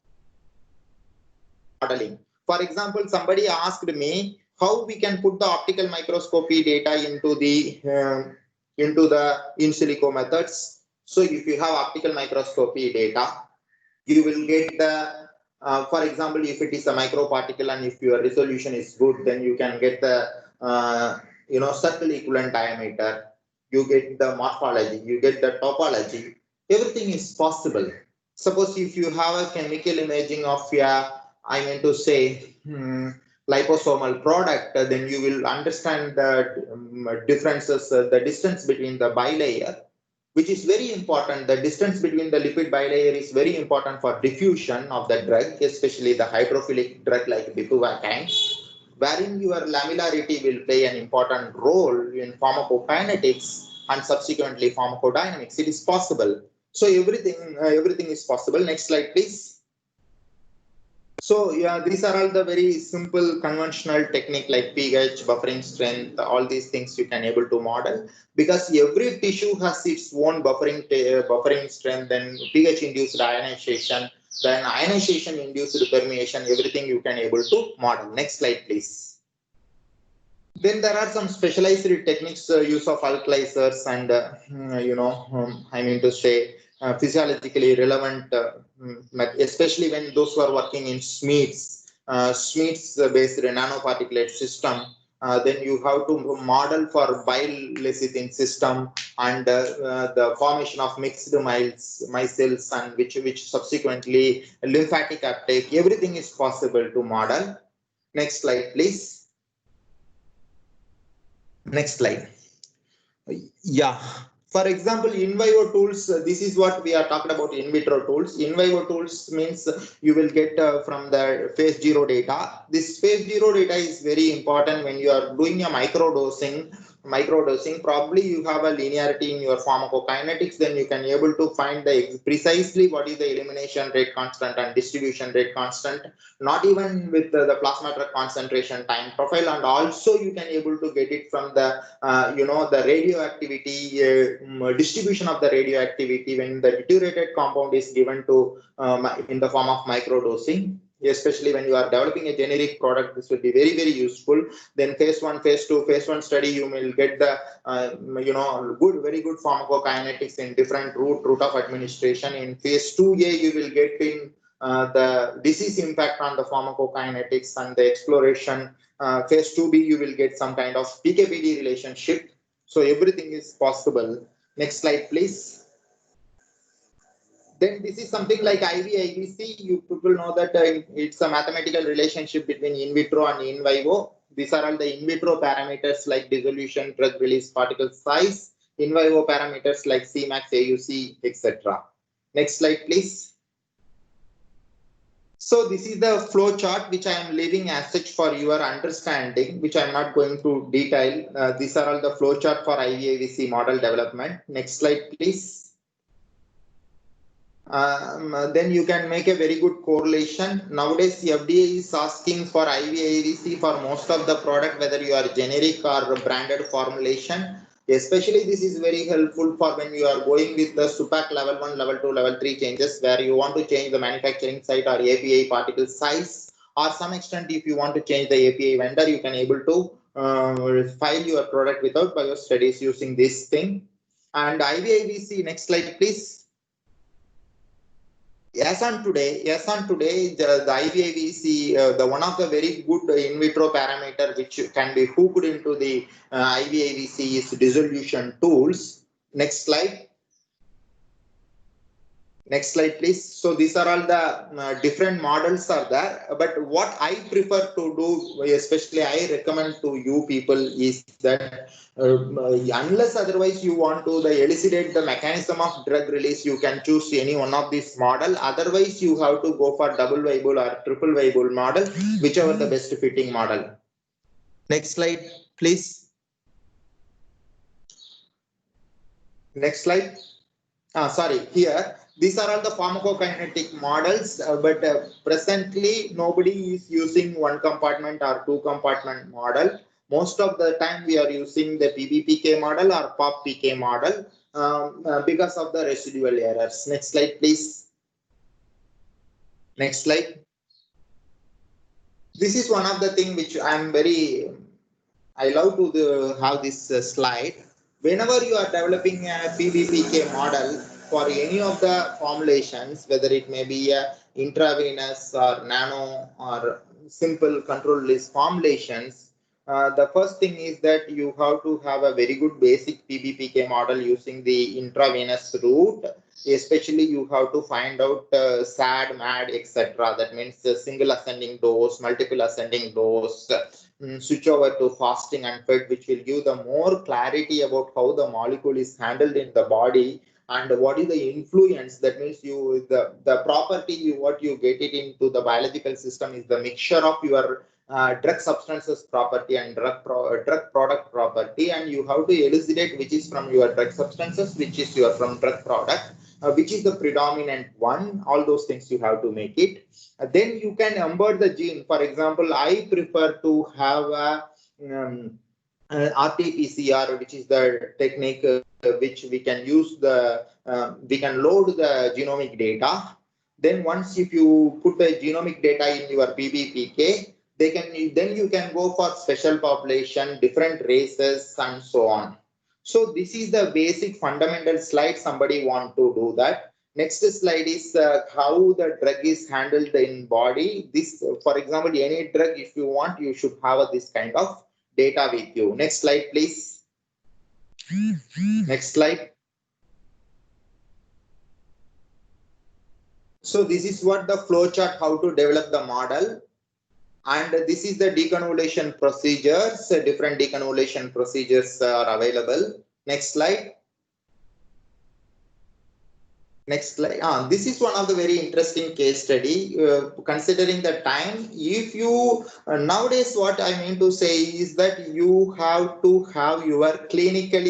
modeling. For example, somebody asked me how we can put the optical microscopy data into the in silico methods. So if you have optical microscopy data, you will get the for example, if it is a microparticle and if your resolution is good, then you can get the you know, circle equivalent diameter, you get the morphology, you get the topology, everything is possible. Suppose if you have a chemical imaging of your, I mean to say liposomal product, then you will understand the differences, the distance between the bilayer, which is very important. The distance between the lipid bilayer is very important for diffusion of the drug, especially the hydrophilic drug like bupivacaine, wherein your lamellarity will play an important role in pharmacokinetics and subsequently pharmacodynamics. It is possible. So everything is possible. Next slide, please. So yeah, these are all the very simple conventional technique like pH, buffering strength, all these things you can able to model, because every tissue has its own buffering strength, then pH induced ionization, then ionization induced permeation, everything you can able to model. Next slide, please. Then there are some specialized techniques, use of alkalizers and you know, I mean to say physiologically relevant, especially when those who are working in SMEDs, based nanoparticulate system. Then you have to model for bile lecithin system and the formation of mixed micelles and which subsequently lymphatic uptake. Everything is possible to model. Next slide, please. Next slide. Yeah. For example, in vivo tools, this is what we are talking about, in vitro tools. In vivo tools means you will get from the phase 0 data. This phase 0 data is very important when you are doing a micro dosing microdosing, probably you have a linearity in your pharmacokinetics, then you can able to find the precisely what is the elimination rate constant and distribution rate constant, not even with the plasma drug concentration time profile, and also you can able to get it from the the radioactivity distribution of the radioactivity when the deuterated compound is given to in the form of microdosing. Especially when you are developing a generic product, this will be very, very useful. Then phase 1, phase 2, phase 1 study, you will get the very good pharmacokinetics in different route of administration. In phase 2A, you will get in the disease impact on the pharmacokinetics and the exploration. Phase 2B, you will get some kind of PK/PD relationship. So everything is possible. Next slide, please. Then this is something like IV/IVC. You people know that it's a mathematical relationship between in vitro and in vivo. These are all the in vitro parameters like dissolution, drug release, particle size. In vivo parameters like Cmax, AUC, etc. Next slide, please. So this is the flow chart which I am leaving as such for your understanding, which I am not going to detail. These are all the flow chart for IV/IVC model development. Next slide, please. Then you can make a very good correlation. Nowadays, FDA is asking for IV/IVC for most of the product, whether you are generic or branded formulation. Especially this is very helpful for when you are going with the SUPAC level 1, level 2, level 3 changes, where you want to change the manufacturing site or API particle size, or some extent if you want to change the API vendor, you can able to file your product without biostudies using this thing. And IV/IVC, next slide, please. Yes, on today, the IV/IVC, the one of the very good in vitro parameter which can be hooked into the IV/IVC is dissolution tools. Next slide. Next slide, please. So these are all the different models are there. But what I prefer to do, especially I recommend to you people, is that unless otherwise you want to elucidate the mechanism of drug release, you can choose any one of these model. Otherwise, you have to go for double viable or triple viable model, whichever the best fitting model. Next slide, please. Next slide. Sorry, here. These are all the pharmacokinetic models, but presently nobody is using one compartment or two compartment model. Most of the time we are using the PBPK model or POP-PK model because of the residual errors. Next slide, please. Next slide. This is one of the things which I love to have this slide. Whenever you are developing a PBPK model for any of the formulations, whether it may be a intravenous or nano or simple control release formulations, the first thing is that you have to have a very good basic PBPK model using the intravenous route. Especially you have to find out SAD, MAD, etc. That means single ascending dose, multiple ascending dose, switch over to fasting and fed, which will give the more clarity about how the molecule is handled in the body and what is the influence. That means the property what you get it into the biological system is the mixture of your drug substances property and drug product property, and you have to elucidate which is from your drug substances, which is your from drug product, which is the predominant one. All those things you have to make it. Then you can embed the gene. For example, I prefer to have a RT-PCR, which is the technique which we can use we can load the genomic data. Then once if you put the genomic data in your PBPK, then you can go for special population, different races, and so on. So this is the basic fundamental slide. Somebody want to do that. Next slide is how the drug is handled in body. This, for example, any drug, if you want, you should have this kind of data with you. Next slide, please. Next slide. So this is what the flow chart, how to develop the model. And this is the deconvolution procedures. Different deconvolution procedures are available. Next slide. Next slide. This is one of the very interesting case study. Considering the time, if you nowadays, what I mean to say is that you have to have your clinical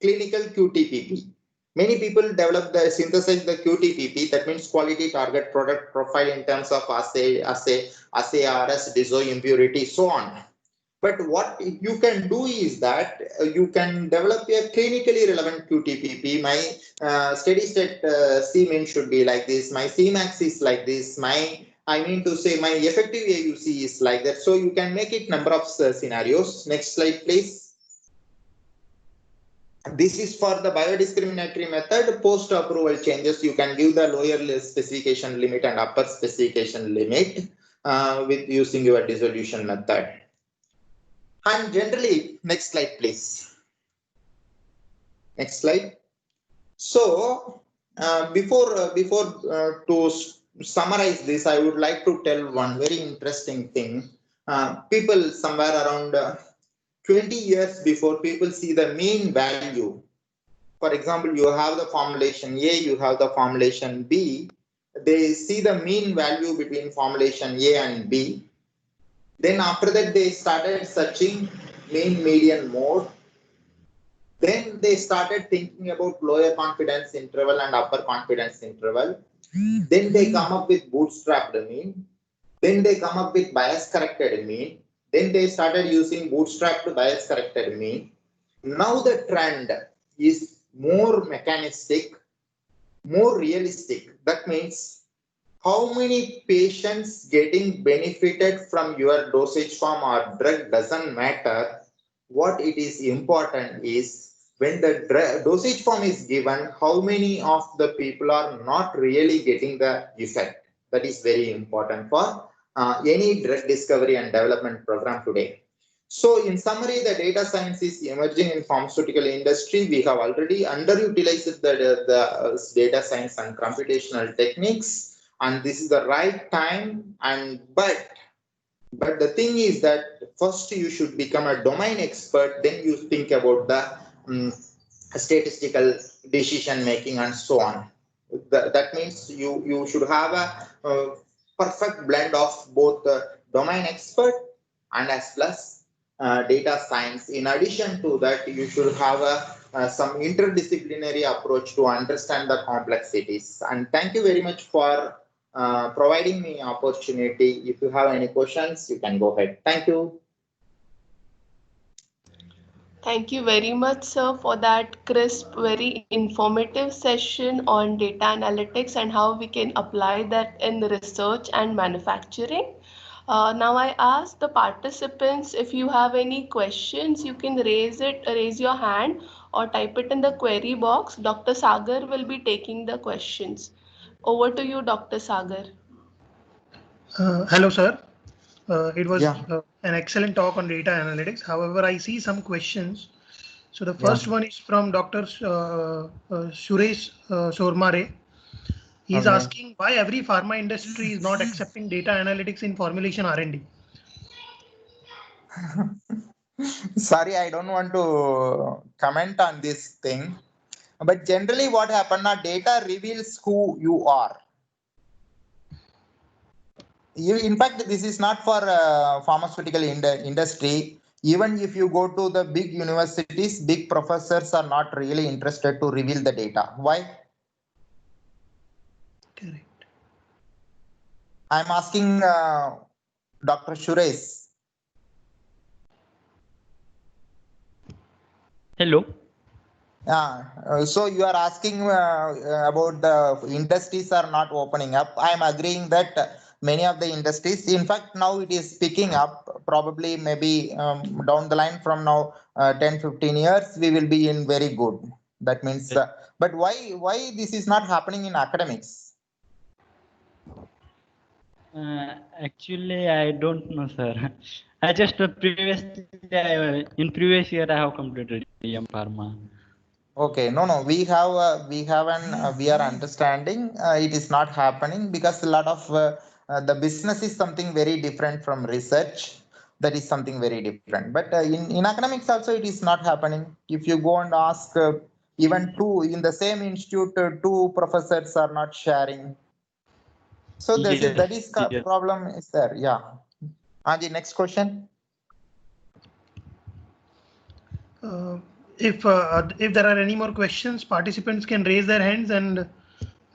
QTPP. Many people develop the synthesize the QTPP. That means quality target product profile in terms of assay, RS, DISO, impurity, so on. But what you can do is that you can develop a clinically relevant QTPP. My steady state Cmin should be like this. My Cmax is like this. I mean to say my effective AUC is like that. So you can make it number of scenarios. Next slide, please. This is for the biodiscriminatory method. Post approval changes, you can give the lower specification limit and upper specification limit with using your dissolution method. And generally, next slide, please. Next slide. So before to summarize this, I would like to tell one very interesting thing. People somewhere around 20 years before, people see the mean value. For example, you have the formulation A, you have the formulation B. They see the mean value between formulation A and B. Then after that, they started searching mean, median, mode. Then they started thinking about lower confidence interval and upper confidence interval. Then they come up with bootstrapped mean. Then they come up with bias corrected mean. Then they started using bootstrapped bias corrected mean. Now the trend is more mechanistic, more realistic. That means how many patients getting benefited from your dosage form or drug doesn't matter. What it is important is when the dosage form is given, how many of the people are not really getting the effect. That is very important for any drug discovery and development program today. So in summary, the data science is emerging in pharmaceutical industry. We have already underutilized the data science and computational techniques, and this is the right time. But the thing is that first you should become a domain expert, then you think about the statistical decision making and so on. That means you should have a perfect blend of both domain expert and as plus data science. In addition to that, you should have some interdisciplinary approach to understand the complexities. And thank you very much for providing me opportunity. If you have any questions, you can go ahead. Thank you. Thank you very much, sir, for that crisp, very informative session on data analytics and how we can apply that in research and manufacturing. Now I ask the participants, if you have any questions, you can raise your hand or type it in the query box. Dr. Sagar will be taking the questions. Over to you, Dr. Sagar. Hello, sir. It was an excellent talk on data analytics. However, I see some questions. So the first one is from Dr. Suresh Sormare. He's asking why every pharma industry is not accepting data analytics in formulation R&D. Sorry, I don't want to comment on this thing. But generally what happened, data reveals who you are. In fact, this is not for pharmaceutical industry. Even if you go to the big universities, big professors are not really interested to reveal the data. Why? Correct. I'm asking Dr. Suresh. Hello. So you are asking about the industries are not opening up. I am agreeing that many of the industries, in fact, now it is picking up. Probably maybe down the line from now 10-15 years, we will be in very good. That means, but why this is not happening in academics? Actually, I don't know, sir. I just previously in previous year I have completed DM Pharma. Okay, no, we are understanding it is not happening because a lot of the business is something very different from research. That is something very different. But in academics also it is not happening. If you go and ask Even two in the same institute, two professors are not sharing. So that is Yes. problem is there. Yeah. Anji, next question. If there are any more questions, participants can raise their hands and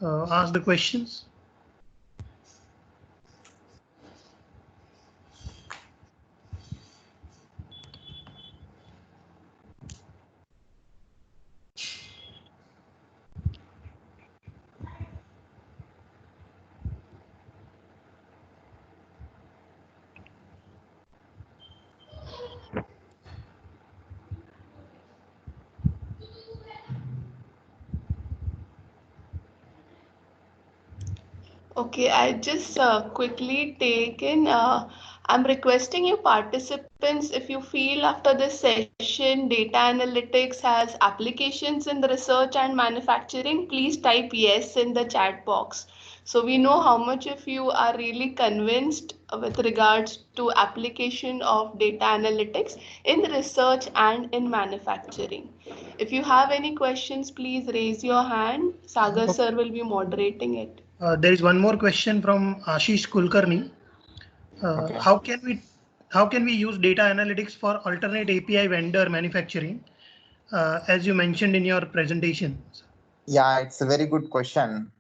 ask the questions. Okay, I just quickly taken. I'm requesting you participants, if you feel after this session data analytics has applications in the research and manufacturing, please type yes in the chat box. So we know how much of you are really convinced with regards to application of data analytics in research and in manufacturing. If you have any questions, please raise your hand. Sagar sir will be moderating it. There is one more question from Ashish Kulkarni. Okay. How can we use data analytics for alternate API vendor manufacturing, as you mentioned in your presentation? Yeah, it's a very good question.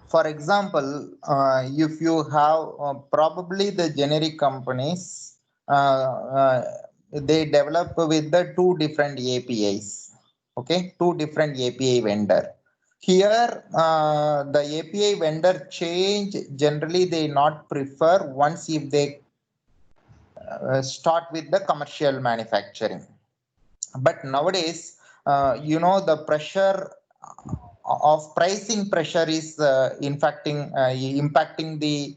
For example, if you have probably the generic companies, they develop with the two different APIs. Okay, two different API vendor. Here, the API vendor change generally they not prefer once if they start with the commercial manufacturing. But nowadays, the pressure of pricing pressure is impacting the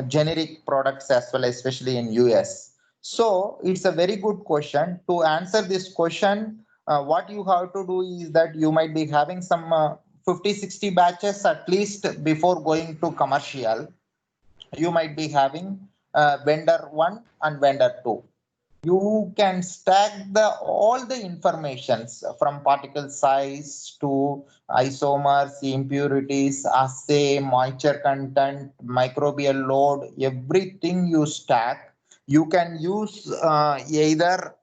generic products as well, especially in US. So it's a very good question. To answer this question, what you have to do is that you might be having some 50-60 batches at least before going to commercial. You might be having vendor 1 and vendor 2. You can stack all the informations from particle size to isomers, impurities, assay, moisture content, microbial load, everything you stack. You can use either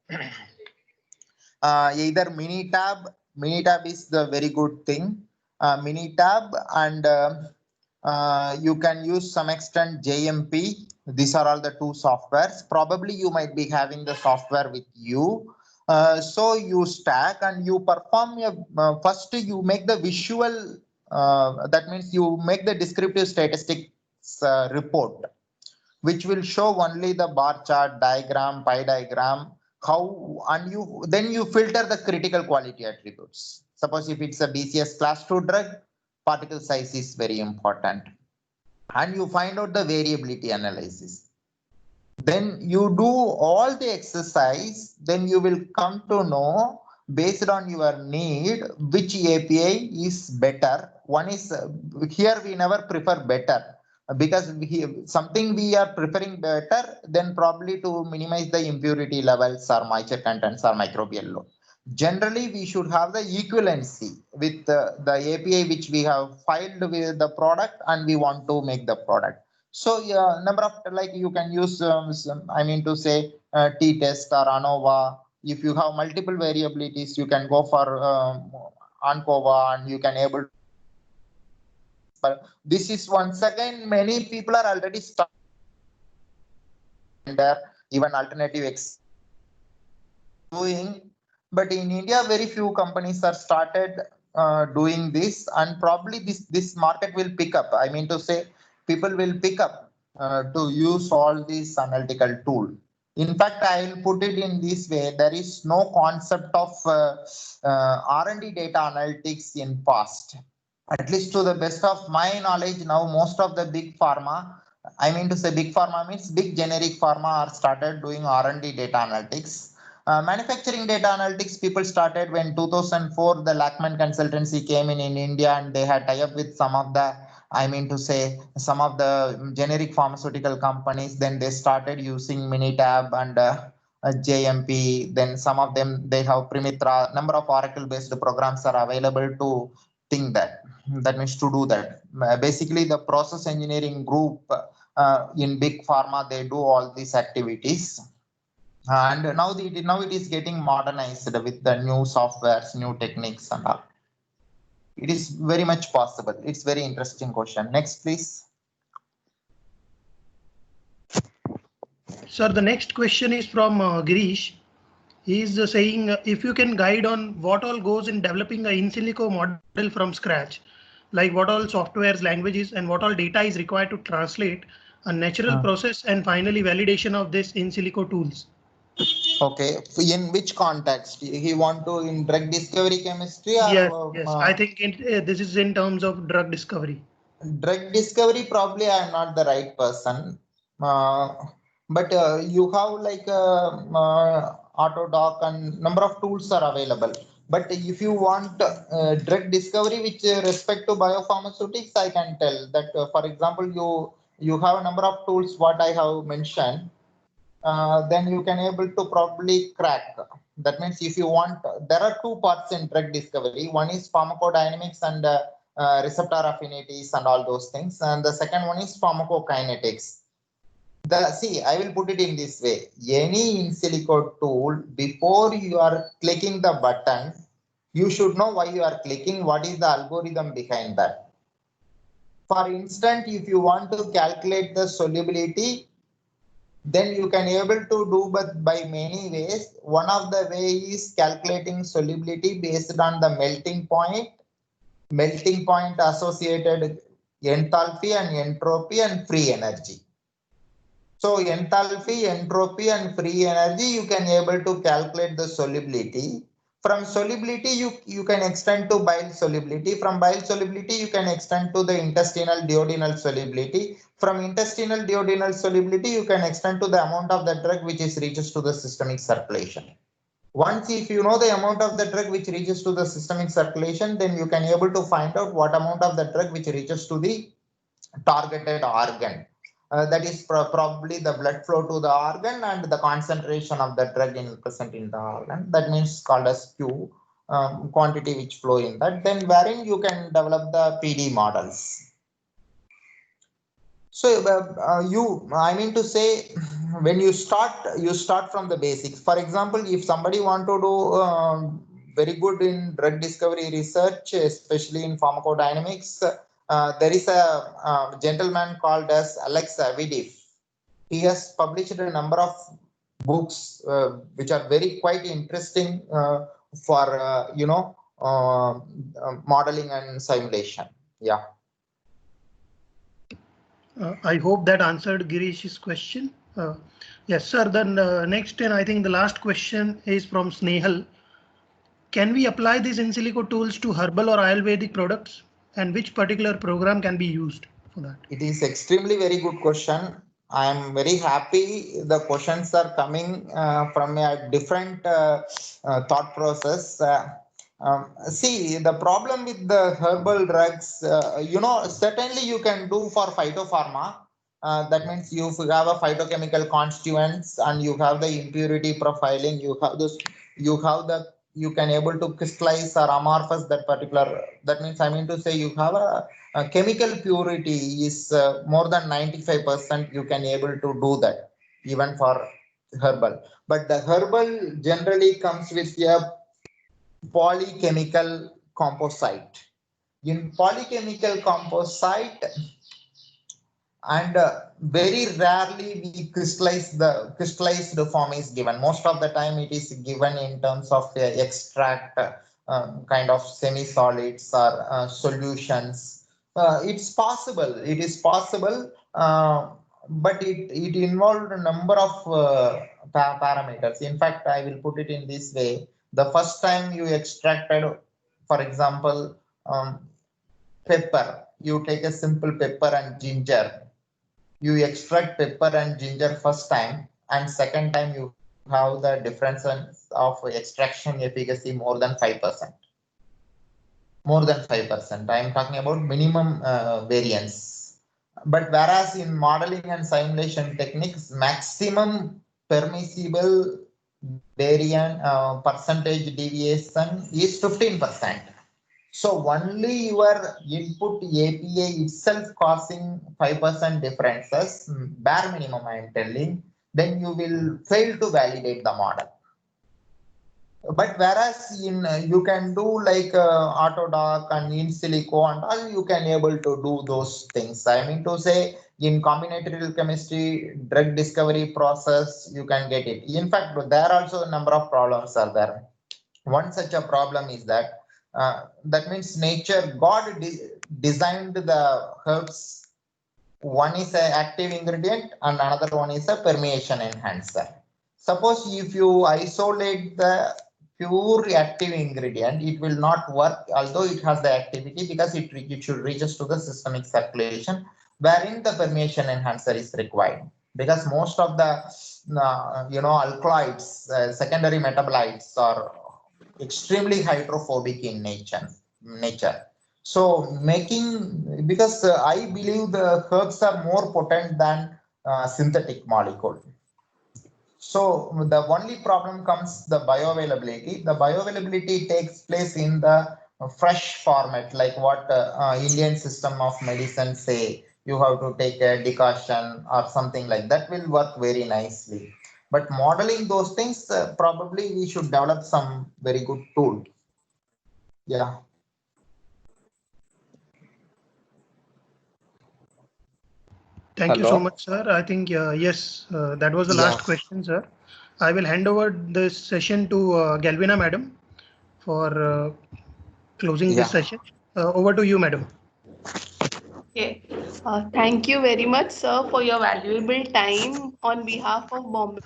Minitab. Minitab is the very good thing. Minitab, and you can use some extent JMP. These are all the two softwares. Probably you might be having the software with you. So you stack and you perform first you make the visual, that means you make the descriptive statistics report, which will show only the bar chart, diagram, pie diagram, and then you filter the critical quality attributes. Suppose if it's a BCS class 2 drug, particle size is very important. And you find out the variability analysis. Then you do all the exercise, then you will come to know based on your need which API is better. One is here we never prefer better, because something we are preferring better, then probably to minimize the impurity levels or moisture contents or microbial load. Generally, we should have the equivalency with the API which we have filed with the product and we want to make the product. So number of, like, you can use t-test or ANOVA. If you have multiple variabilities, you can go for ANCOVA, and you can able. But this is once again, many people are already starting, even alternative doing. But in India, very few companies are started doing this, and probably this market will pick up. I mean to say, people will pick up to use all these analytical tool. In fact, I'll put it in this way: there is no concept of R&D data analytics in past. At least to the best of my knowledge, now most of the big pharma, I mean to say big pharma means big generic pharma, are started doing R&D data analytics. Manufacturing data analytics, people started when 2004 the Lachman consultancy came in India, and they had tie up with some of the, I mean to say, some of the generic pharmaceutical companies. Then they started using Minitab and JMP, then some of them, they have Primitra, number of Oracle based programs are available to think that. That means to do that. Basically, the process engineering group in big pharma, they do all these activities. And now it is getting modernized with the new softwares, new techniques and all. It is very much possible. It's very interesting question. Next, please. Sir, the next question is from Girish. He is saying if you can guide on what all goes in developing a in silico model from scratch, like what all softwares, languages, and what all data is required to translate a natural process, and finally validation of this in silico tools. Okay, in which context he want to, in drug discovery chemistry? Or, yes. I think this is in terms of drug discovery. Drug discovery, probably I am not the right person. But you have like Autodoc and number of tools are available. But if you want drug discovery with respect to biopharmaceutics, I can tell that, for example, you have a number of tools what I have mentioned. Then you can able to probably crack. That means if you want, there are two parts in drug discovery. One is pharmacodynamics and receptor affinities and all those things. And the second one is pharmacokinetics. See, I will put it in this way. Any in silico tool, before you are clicking the button, you should know why you are clicking, what is the algorithm behind that. For instance, if you want to calculate the solubility, then you can able to do but by many ways. One of the way is calculating solubility based on the melting point associated enthalpy and entropy and free energy. So enthalpy, entropy and free energy, you can able to calculate the solubility. From solubility, you can extend to bile solubility. From bile solubility, you can extend to the intestinal duodenal solubility. From intestinal duodenal solubility, you can extend to the amount of the drug which is reaches to the systemic circulation. Once if you know the amount of the drug which reaches to the systemic circulation, then you can able to find out what amount of the drug which reaches to the targeted organ. That is probably the blood flow to the organ and the concentration of the drug present in the organ. That means called as Q, quantity which flow in that. Then wherein you can develop the PD models. So I mean to say, when you start from the basics. For example, if somebody want to do very good in drug discovery research, especially in pharmacodynamics, there is a gentleman called as Alex Avidiff. He has published a number of books which are very quite interesting for modeling and simulation. Yeah. I hope that answered Girish's question. Yes, sir. Then next, and I think the last question is from Snehal. Can we apply these in silico tools to herbal or Ayurvedic products? And which particular program can be used for that? It is extremely very good question. I am very happy the questions are coming from a different thought process. See, the problem with the herbal drugs, certainly you can do for phytopharma. That means you have a phytochemical constituents and you have the impurity profiling. You can able to crystallize or amorphous that particular. That means I mean to say you have a chemical purity is more than 95%. You can able to do that even for herbal. But the herbal generally comes with a polychemical composite. In polychemical composite, and very rarely we crystallized form is given. Most of the time it is given in terms of extract, kind of semi-solids or solutions. It's possible. It is possible, but it involved a number of parameters. In fact, I will put it in this way. The first time you extracted, for example, pepper, you take a simple pepper and ginger. You extract pepper and ginger first time, and second time you have the difference of extraction efficacy more than 5%. More than 5%. I am talking about minimum variance. But whereas in modeling and simulation techniques, maximum permissible percentage deviation is 15%. So only your input API itself causing 5% differences, bare minimum I am telling, then you will fail to validate the model. But whereas in you can do like Autodoc and in silico and all, you can able to do those things. I mean to say, in combinatorial chemistry drug discovery process, you can get it. In fact, there are also a number of problems are there. One such a problem is that that means nature, God designed the herbs. One is an active ingredient and another one is a permeation enhancer. Suppose if you isolate the pure active ingredient, it will not work, although it has the activity, because it should reaches to the systemic circulation, wherein the permeation enhancer is required. Because most of the alkaloids, secondary metabolites are extremely hydrophobic in nature. So because I believe the herbs are more potent than synthetic molecule. So the only problem comes the bioavailability. The bioavailability takes place in the fresh format, like what Indian system of medicine say. You have to take a decoction or something like that will work very nicely. But modeling those things, probably we should develop some very good tool. Yeah. Thank you so much, sir. I think, yes, that was the last question, sir. I will hand over this session to Galvina, madam, for closing this session. Over to you, madam. Okay. Thank you very much, sir, for your valuable time on behalf of Bombay.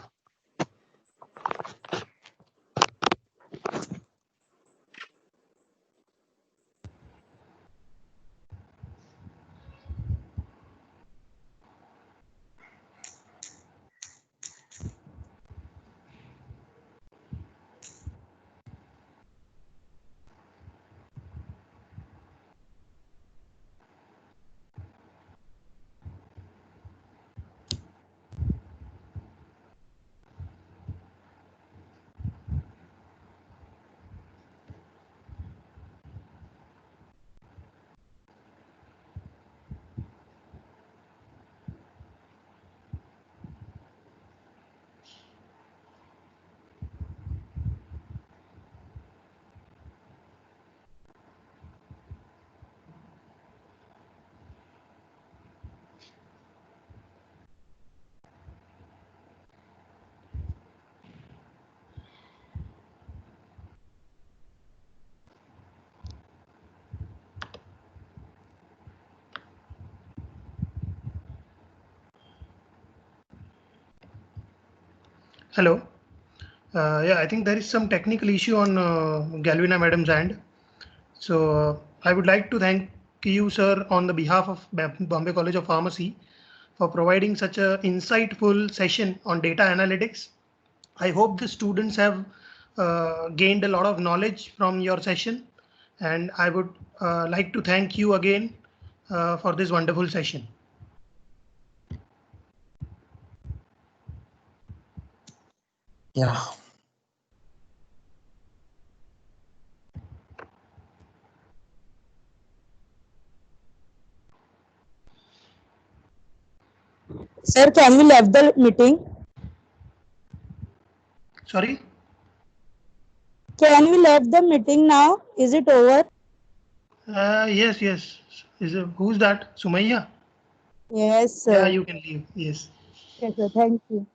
Hello. Yeah, I think there is some technical issue on Galvina madam's end. So I would like to thank you, sir, on the behalf of Bombay College of Pharmacy for providing such a insightful session on data analytics. I hope the students have gained a lot of knowledge from your session, and I would like to thank you again for this wonderful session. Yeah. Sir, can we leave the meeting? Sorry? Can we leave the meeting now? Is it over? Yes, yes. Who's that? Sumaya? Yes, sir. Yeah, you can leave. Yes. Yes, sir. Thank you.